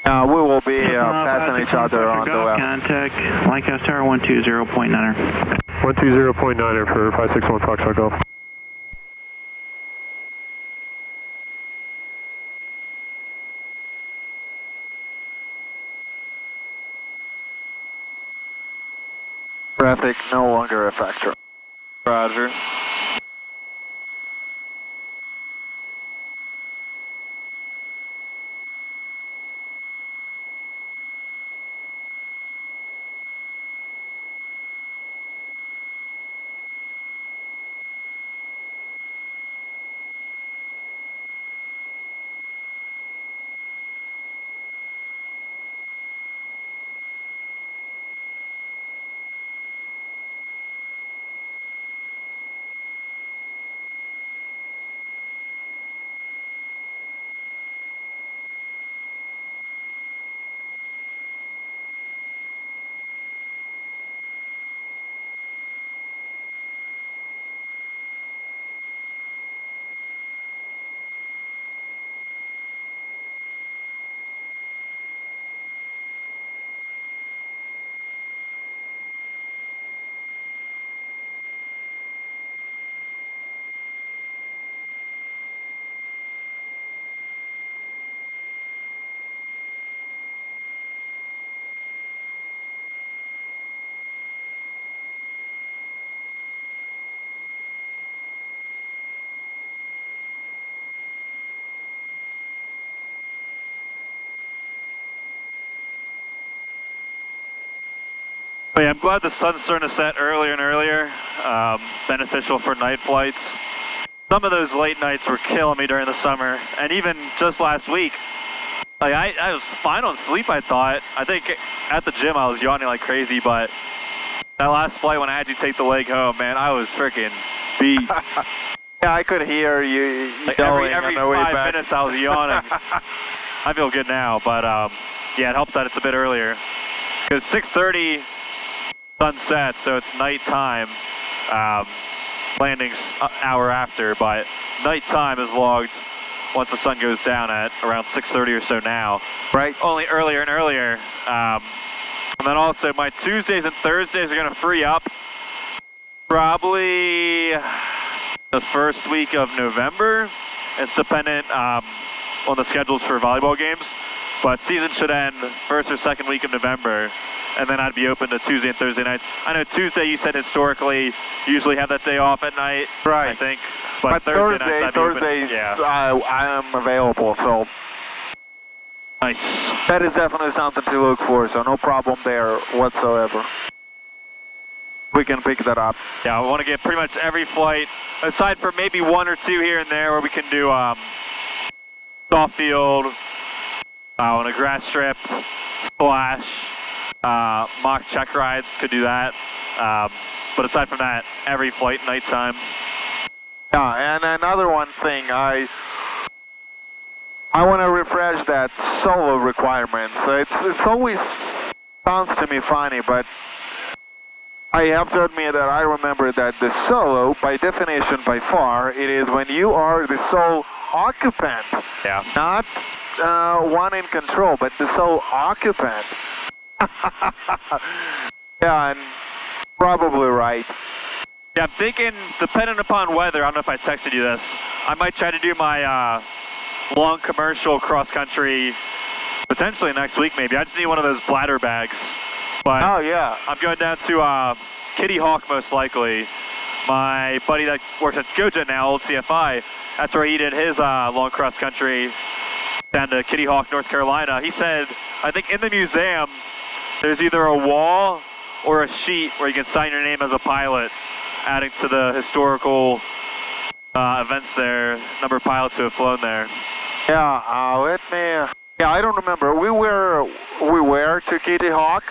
We will be passing each other on the left. Contact Lighthouse Tower 120.9er. 120.9er for 561 Foxtrot Golf. Traffic no longer a factor. Roger. But yeah, I'm glad the sun's starting to set earlier and earlier. Beneficial for night flights. Some of those late nights were killing me during the summer, and even just last week. Like I was fine on sleep, I thought. I think at the gym I was yawning like crazy, but that last flight when I had you take the leg home, man, I was freaking beat. Yeah, I could hear you like yelling every on the way 5 back. minutes I was yawning. I feel good now, but yeah, it helps that it's a bit earlier. Because 6:30 sunset, so it's nighttime. Landing's an hour after, but nighttime is logged once the sun goes down at around 6:30 or so now. Right. Only earlier and earlier. And then also my Tuesdays and Thursdays are going to free up probably the first week of November. It's dependent on the schedules for volleyball games, but season should end first or second week of November, and then I'd be open to Tuesday and Thursday nights. I know Tuesday you said historically you usually have that day off at night, right? I think, but Thursdays I am available, so Nice. That is definitely something to look for, so no problem there whatsoever. We can pick that up. Yeah, we want to get pretty much every flight, aside from maybe 1 or 2 here and there where we can do soft field, on a grass strip, splash, mock check rides, could do that. But aside from that, every flight nighttime. Yeah, and another one thing, I want to refresh that solo requirements. It's always sounds to me funny, but I have to admit that I remember that the solo, by definition, by far, it is when you are the sole occupant. Yeah. Not one in control, but the sole occupant. Yeah, and probably right. Yeah, I'm thinking, depending upon weather, I don't know if I texted you this, I might try to do my long commercial cross-country potentially next week maybe. I just need one of those bladder bags. But oh, yeah. I'm going down to Kitty Hawk most likely. My buddy that works at GoJet now, old CFI, that's where he did his long cross-country down to Kitty Hawk, North Carolina. He said, I think in the museum, there's either a wall or a sheet where you can sign your name as a pilot, adding to the historical events there, number of pilots who have flown there. Yeah, yeah, I don't remember. We were to Kitty Hawk,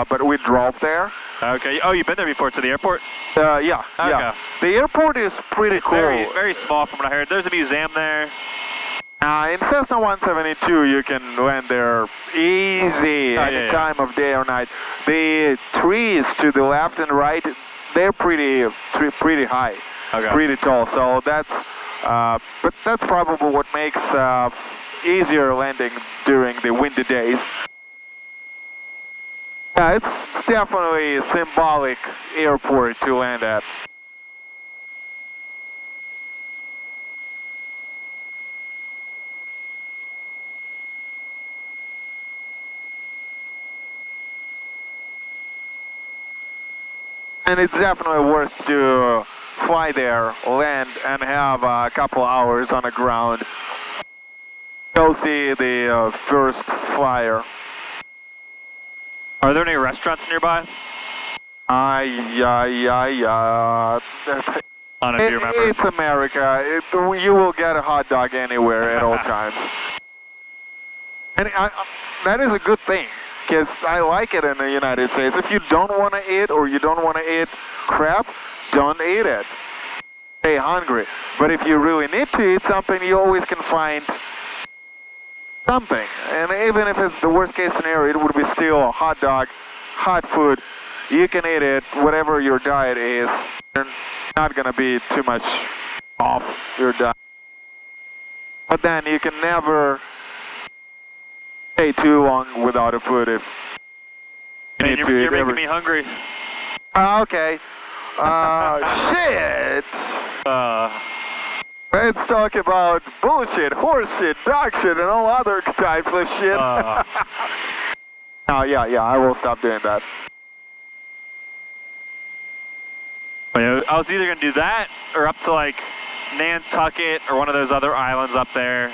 but we drove there. Okay. Oh, you've been there before to the airport? Yeah, okay. Yeah. The airport is pretty cool. Very, very small from what I heard. There's a museum there. In Cessna 172, you can land there easy any time of day or night. The trees to the left and right, they're pretty high, pretty tall. So that's, but that's probably what makes easier landing during the windy days. Yeah, it's definitely a symbolic airport to land at. And it's definitely worth to fly there, land, and have a couple hours on the ground. Go see the first flyer. Are there any restaurants nearby? Yeah. On if you remember. It's America. You will get a hot dog anywhere at all times. And that is a good thing, because I like it in the United States. If you don't want to eat or you don't want to eat crap, don't eat it. Stay hungry. But if you really need to eat something, you always can find something. And even if it's the worst case scenario, it would be still a hot dog, hot food. You can eat it, whatever your diet is. You're not going to be too much off your diet. But then you can never stay too long without a food if you need to eat. You're making me hungry. Okay. Shit! Let's talk about bullshit, horse shit, dog shit, and all other types of shit. Yeah, I will stop doing that. I was either going to do that or up to like Nantucket or one of those other islands up there.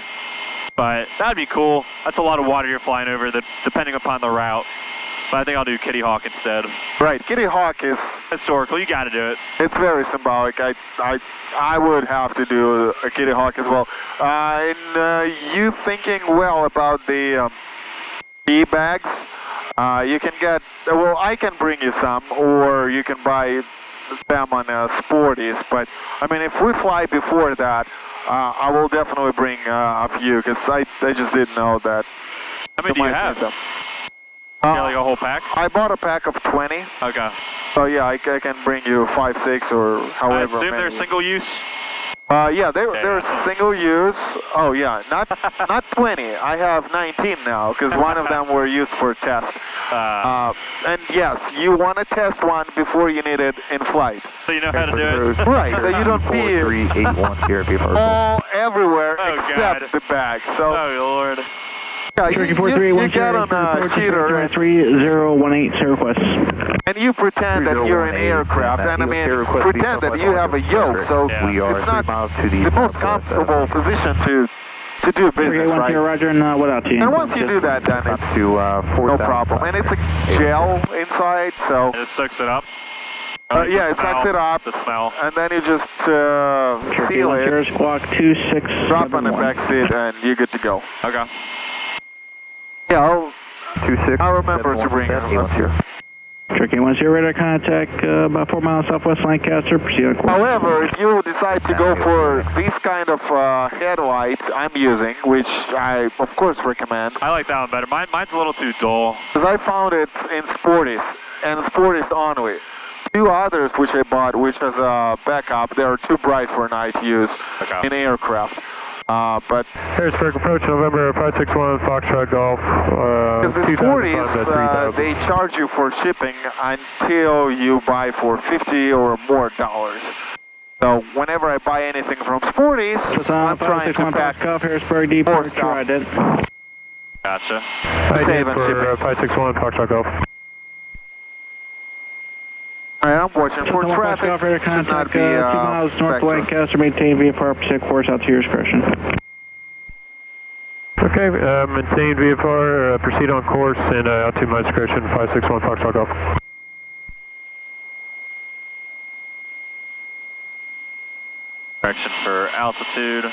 But that'd be cool. That's a lot of water you're flying over, depending upon the route. But I think I'll do Kitty Hawk instead. Right, Kitty Hawk is historical. You got to do it. It's very symbolic. I would have to do a Kitty Hawk as well. And you thinking well about the e-bags? You can get. Well, I can bring you some, or you can buy them on Sporties. But I mean, if we fly before that, I will definitely bring a few, because I just didn't know that. How many do you have? Like a whole pack? I bought a pack of 20. Okay. So yeah, I can bring you 5, 6, or however I assume many. they're single use? Yeah, they're single use. Oh yeah, not 20. I have 19 now, because one of them were used for test. And yes, you want to test one before you need it in flight. So you know how to do it? Right, so you don't be 4381 here before all everywhere God. except the bag. So, oh Lord. Yeah, you get on a cheater 3018, sir, request. and you pretend that you're an aircraft, and I mean, pretend that you have a yoke, so we are it's not miles to the most comfortable position to to do business, right? Roger, and what altitude? And once you do that, then it's no problem. And it's a gel inside, so... It soaks it up? yeah, it sucks it up. The smell. And then you just seal it, Squawk 26. drop on the back seat, and you're good to go. Okay. Yeah, I'll remember to bring it. Turkey 10, radar contact about 4 miles southwest Lancaster. Proceed on course. However, if you decide to go for this kind of headlight I'm using, which I of course recommend. I like that one better. Mine's a little too dull. Because I found it in Sporties, and Sporties only. Two others which I bought, which has a backup, they are too bright for night use in aircraft. But Harrisburg approach November 561 Foxtrot Golf. Because the Sporties, they charge you for shipping until you buy for $50 or more. So whenever I buy anything from Sporties, I'm trying to pack Harrisburg more stuff. Gotcha. Save on shipping. 561 Foxtrot Golf. Alright, I'm watching for traffic. Should not be 2 miles north Lancaster, maintain VFR, proceed course out to your discretion. Okay, maintain VFR, proceed on course, and out to my discretion, 561 Foxtrot Golf. Correction for altitude.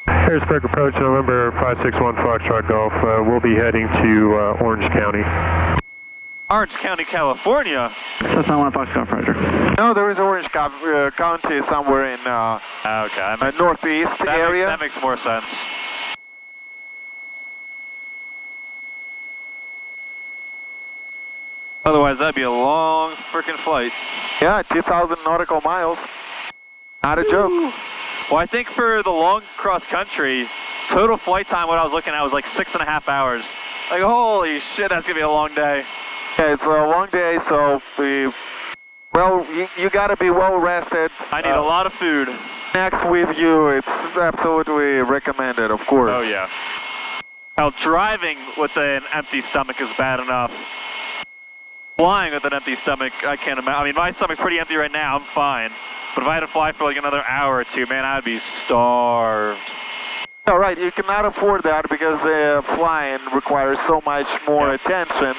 Harrisburg approach November 561 Foxtrot Golf. We'll be heading to Orange County. Orange County, California. That's not one Fox Golf, Roger. No, there is Orange County somewhere in northeast area. That makes more sense. Otherwise, that'd be a long freaking flight. Yeah, 2,000 nautical miles. Not a joke. Well, I think for the long cross country, total flight time, what I was looking at was like 6.5 hours. Like, holy shit, that's gonna be a long day. Yeah, it's a long day, so you gotta be well rested. I need a lot of food. Snacks with you, it's absolutely recommended, of course. Oh yeah. Now driving with an empty stomach is bad enough. Flying with an empty stomach, I can't imagine. I mean, my stomach's pretty empty right now, I'm fine. But if I had to fly for like another hour or two, man, I'd be starved. All right, you cannot afford that because flying requires so much more attention.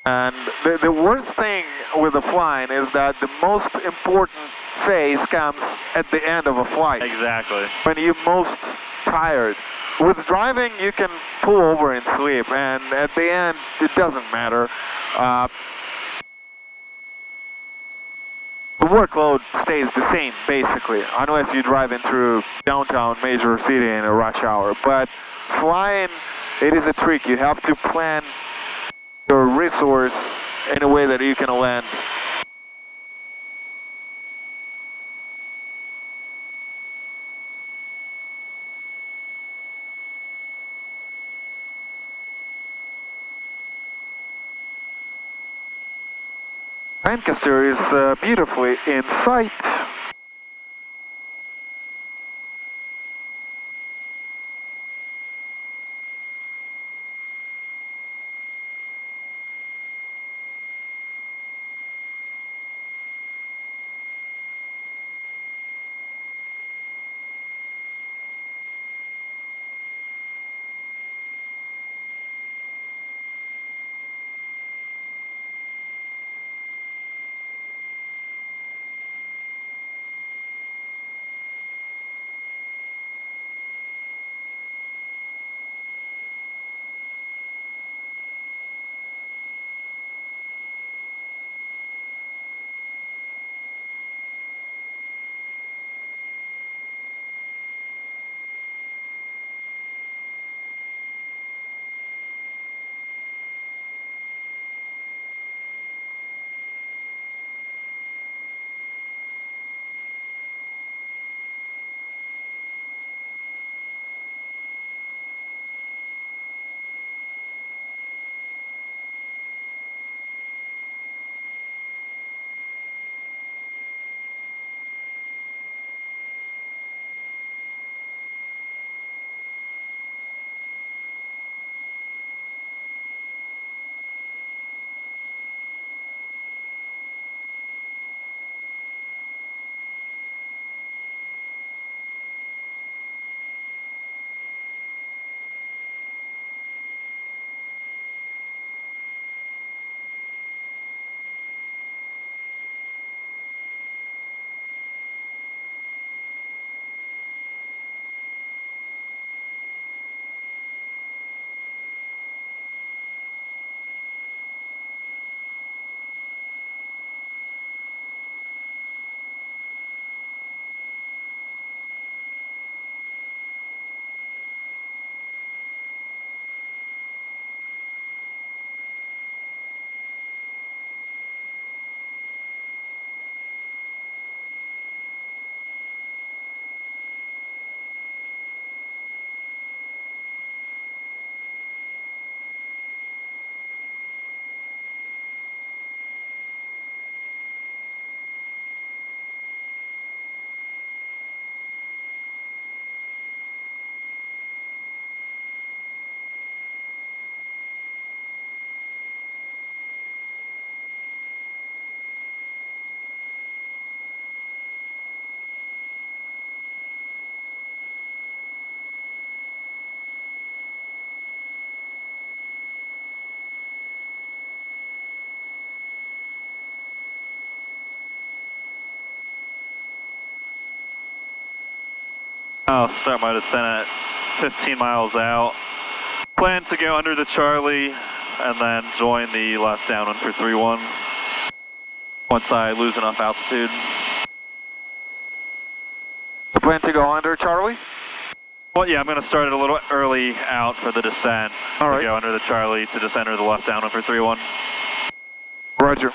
And the worst thing with the flying is that the most important phase comes at the end of a flight. Exactly. When you're most tired. With driving, you can pull over and sleep, and at the end, it doesn't matter. The workload stays the same, basically, unless you're driving through downtown major city in a rush hour. But flying, it is a trick. You have to plan your resource in a way that you can land. Lancaster is beautifully in sight. I'll start my descent at 15 miles out. Plan to go under the Charlie and then join the left downwind for 3-1 once I lose enough altitude. Plan to go under Charlie? Well, yeah, I'm going to start it a little early out for the descent. All right. To go under the Charlie to just enter the left downwind for 3-1. Roger.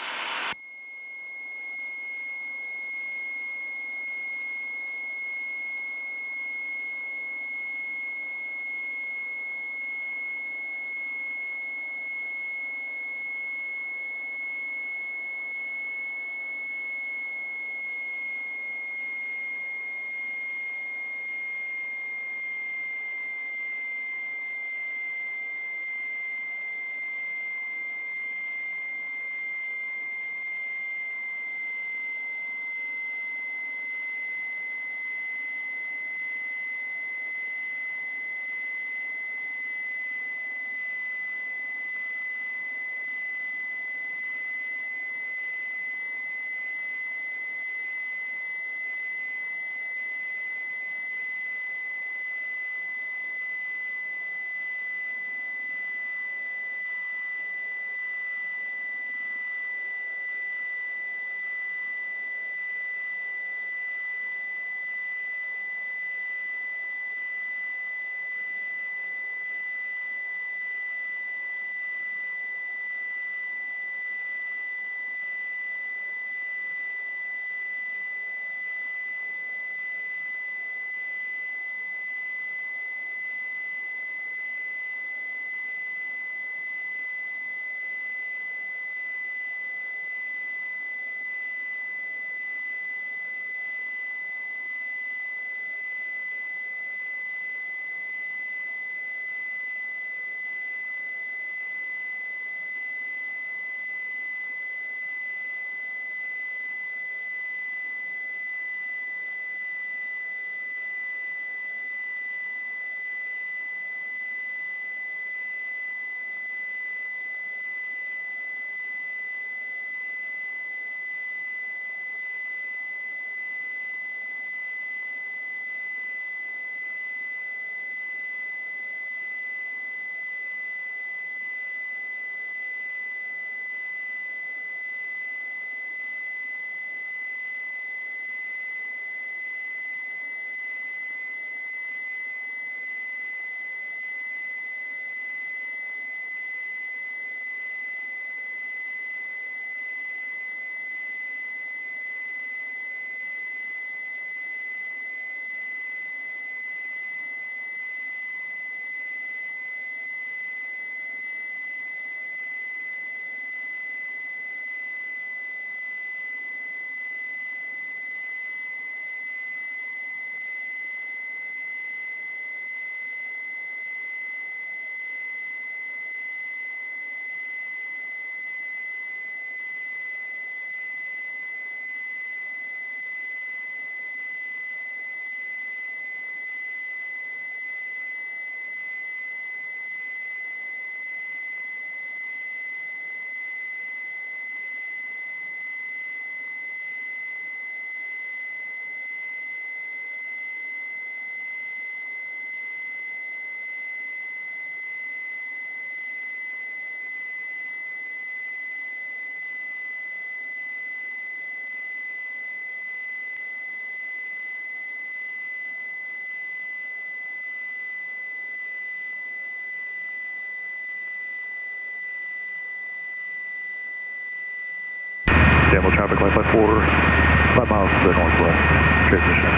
Campbell traffic light by 5 miles to the northwest. Transition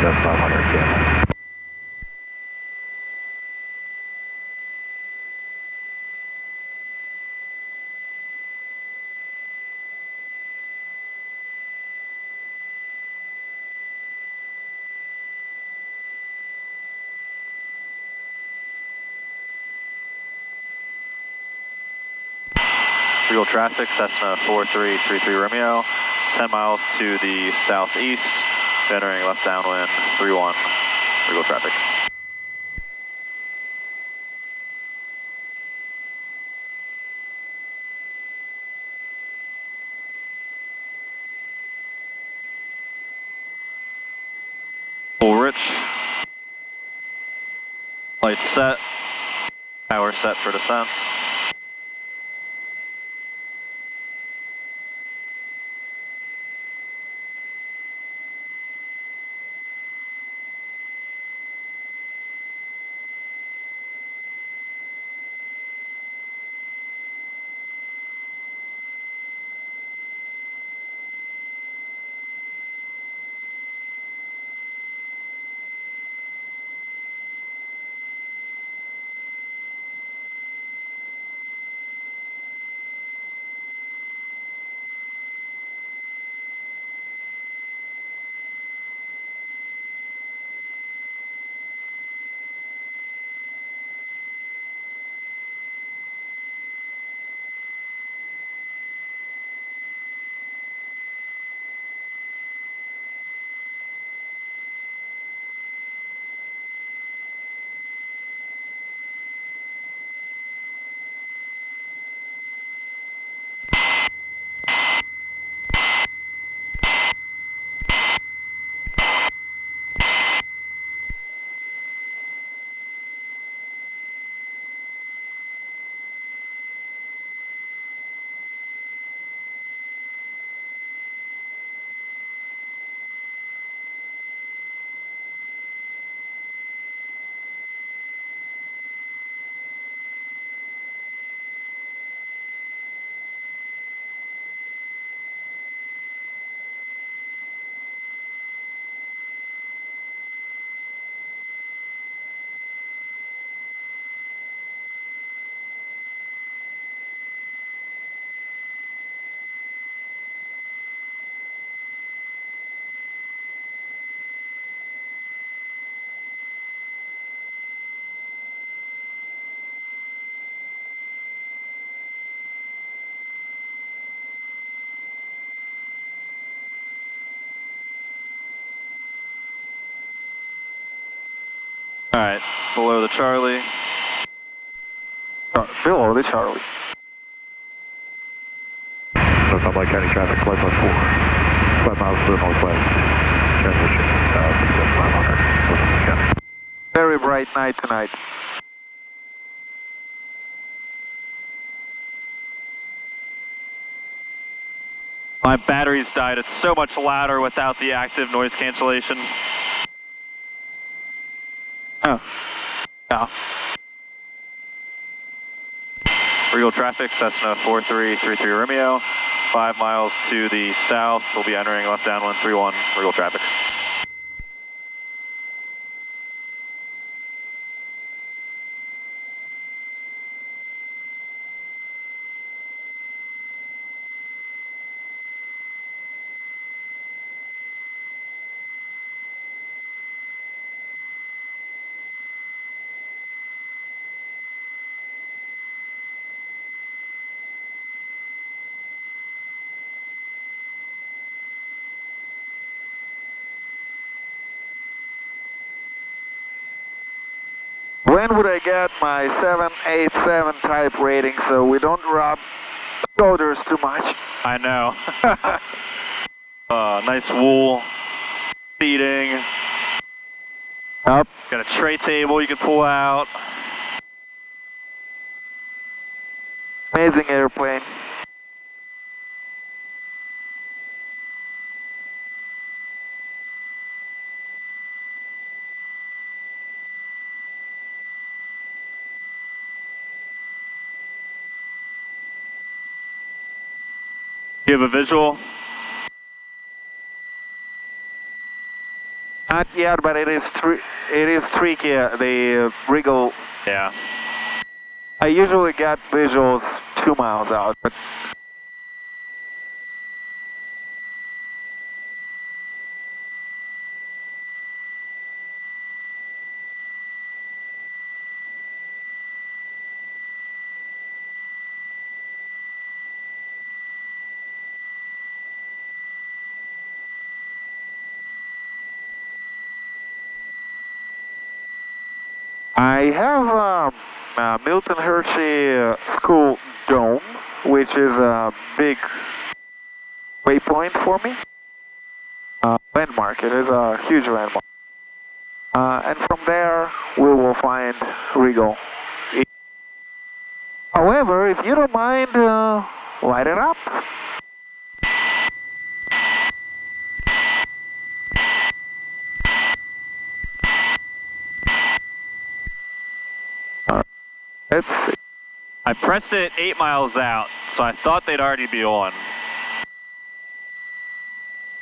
2,500 Campbell. Real traffic, Cessna 4333 Romeo, 10 miles to the southeast, entering left downwind, 3-1, real traffic. Full Rich, Lights set. Power set for descent. Alright, below the Charlie. Below the Charlie. Southbound County traffic, flight plus 4. 5 miles to the northwest. Transition, 500. Very bright night tonight. My batteries died. It's so much louder without the active noise cancellation. Oh. Yeah. Real traffic, Cessna 4333 Romeo. 5 miles to the south. We'll be entering left down 131. Real traffic. When would I get my 787 type rating so we don't rub shoulders too much? I know. Nice wool seating. Up. Got a tray table you can pull out. Amazing airplane. You have a visual? Not yet, but it is tricky, the wriggle. Yeah. I usually get visuals 2 miles out, but I have Milton Hershey School Dome, which is a big waypoint for me. Landmark, it is a huge landmark. And from there, we will find Regal. However, if you don't mind, light it up. Let's see. I pressed it 8 miles out, so I thought they'd already be on.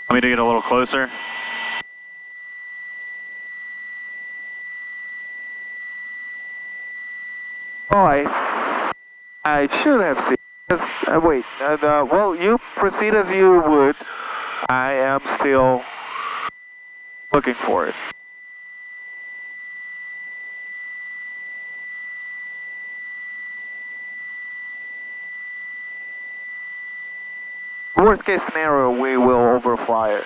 Want me to get a little closer? Oh, I should have seen. Wait, well, you proceed as you would. I am still looking for it. Worst case scenario, we will overfly it.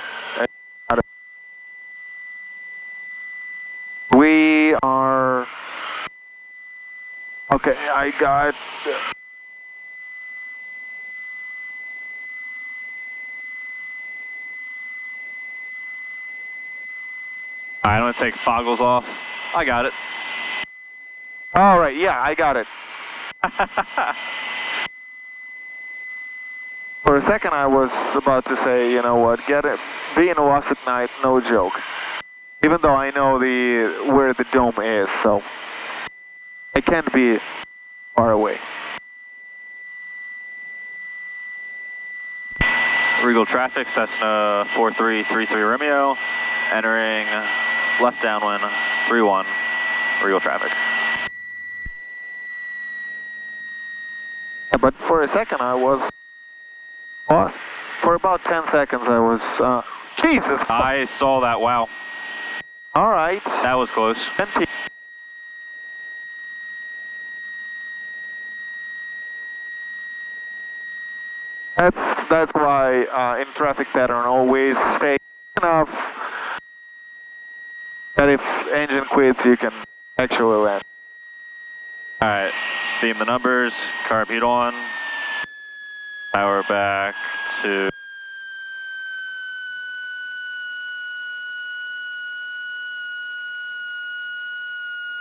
We are... Okay, I got... Alright, I'm going to take foggles off. I got it. Alright, yeah, I got it. For a second I was about to say, you know what, get it. Being lost at night, no joke. Even though I know where the dome is, so it can't be far away. Regal traffic, Cessna 4333 Romeo, entering left downwind 31, Regal traffic. Yeah, but for a second I was lost. For about 10 seconds I was, Jesus! I saw that, wow. Alright. That was close. 20. That's why in traffic pattern always stay enough that if engine quits you can actually land. Alright, beam the numbers, carb heat on, power back to...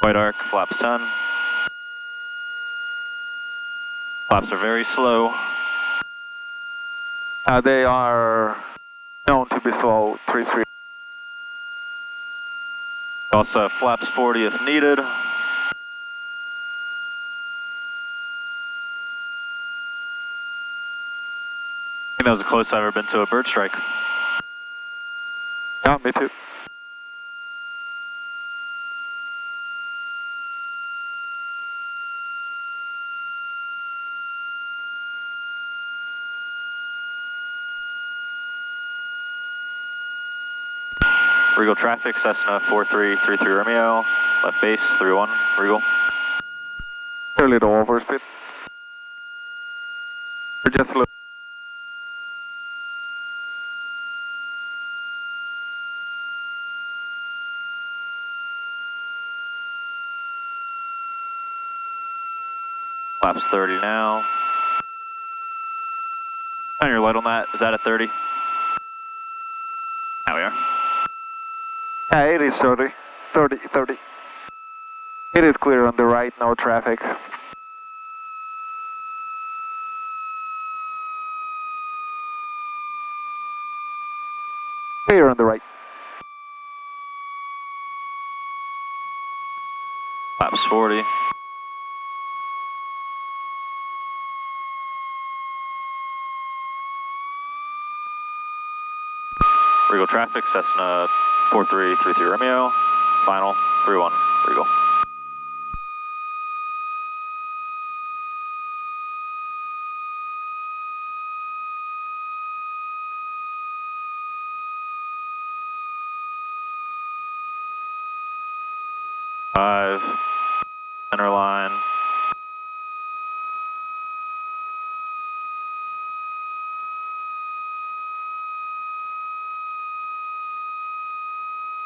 White arc, flaps 10. Flaps are very slow. They are known to be slow, 3-3. Also have flaps 40 if needed. I think that was the closest I've ever been to a bird strike. Yeah, me too. Regal traffic, Cessna 4333 Romeo, left base 31, Regal. A little overspeed. Or just a little. Flaps 30 now. Shine your light on that, is that at 30? Now we are. Yeah, it is 30. 30. It is clear on the right, no traffic. Clear on the right. Flaps 40. Regal traffic, Cessna 4333 Romeo, final 31, Regal. Five, center line.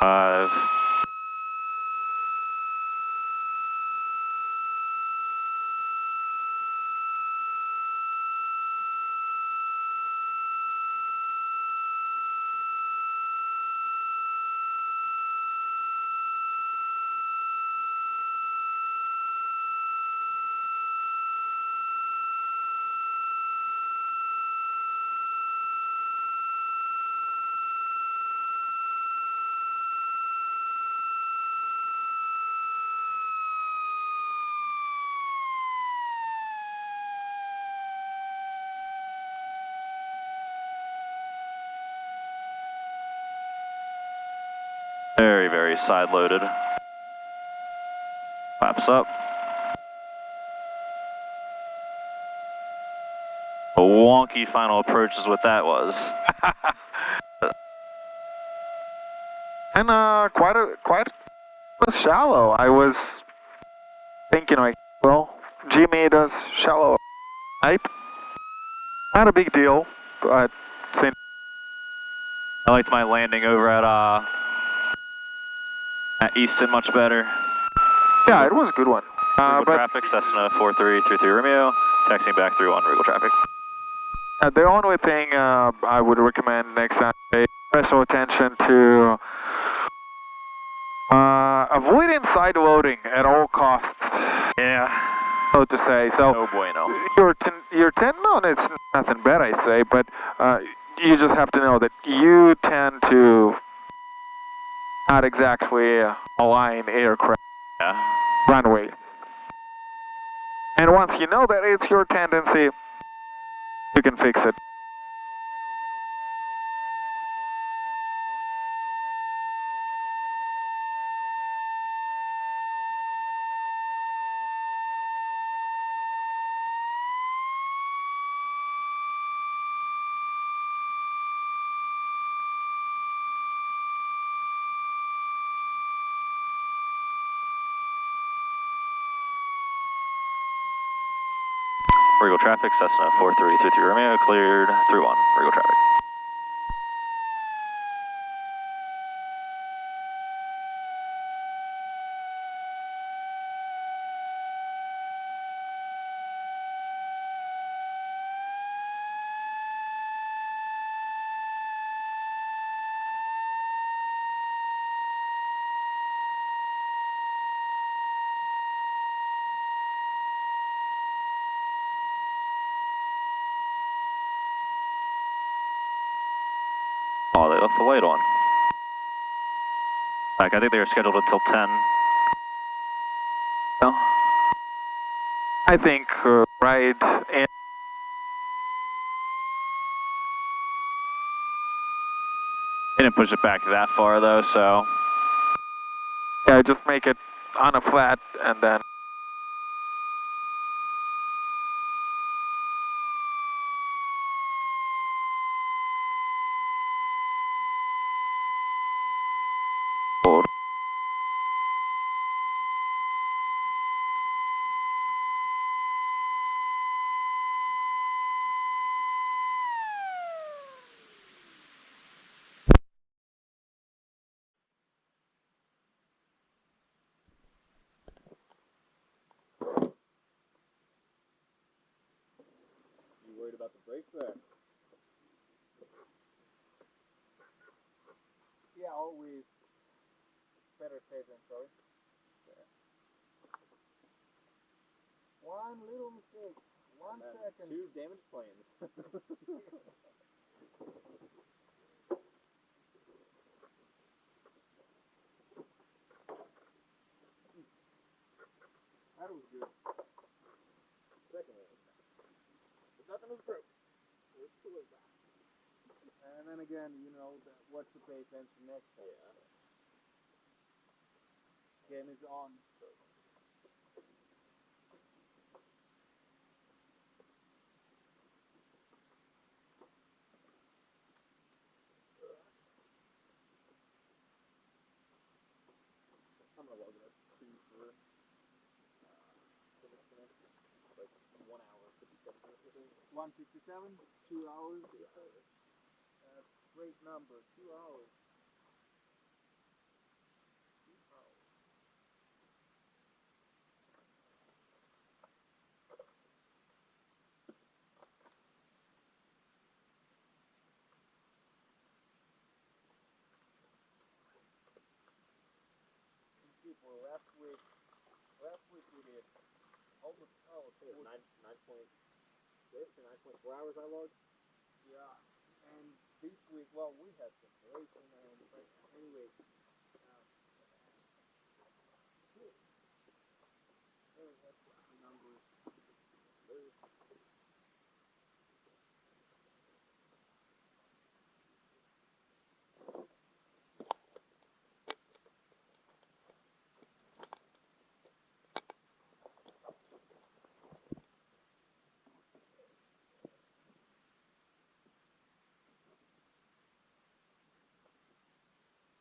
Five. Very, very side loaded. Flaps up. A wonky final approach is what that was. And quite shallow. I was thinking like, well, G made us shallow, right? Not a big deal, but since I liked my landing over at Easton much better. Yeah, it was a good one. Regal but traffic, Cessna 4333 Romeo, taxiing back through on Regal traffic. the only thing I would recommend next time, pay special attention to avoiding side loading at all costs. Yeah. So to say. So no bueno. Your 10 on it's nothing bad, I'd say, but you just have to know that you tend to not exactly align aircraft runway. And once you know that it's your tendency, you can fix it. Regal traffic, Cessna 4333 Romeo, cleared through on Regal traffic. Oh, they left the light on. Like, I think they were scheduled until 10. No? I think right in. They didn't push it back that far though, so. Yeah, just make it on a flat and then. You worried about the brakes there? Yeah, always better safe than sorry. Yeah. One little mistake, 1 second. 2 damaged planes. That was good. Second one was bad. But nothing was broke. It was bad. And then again, you know, what to pay attention next time. Yeah. Game is on. So. I'm gonna log it up 2 for like 1 hour, 57 minutes, I think. 157, 2 hours. 2 hours. That's a great number, 2 hours. 2 hours. People, last week we did almost, oh, I think it was 9.6 or 9.4 hours I logged. Yeah, and this week, well, we had some racing and, but anyway,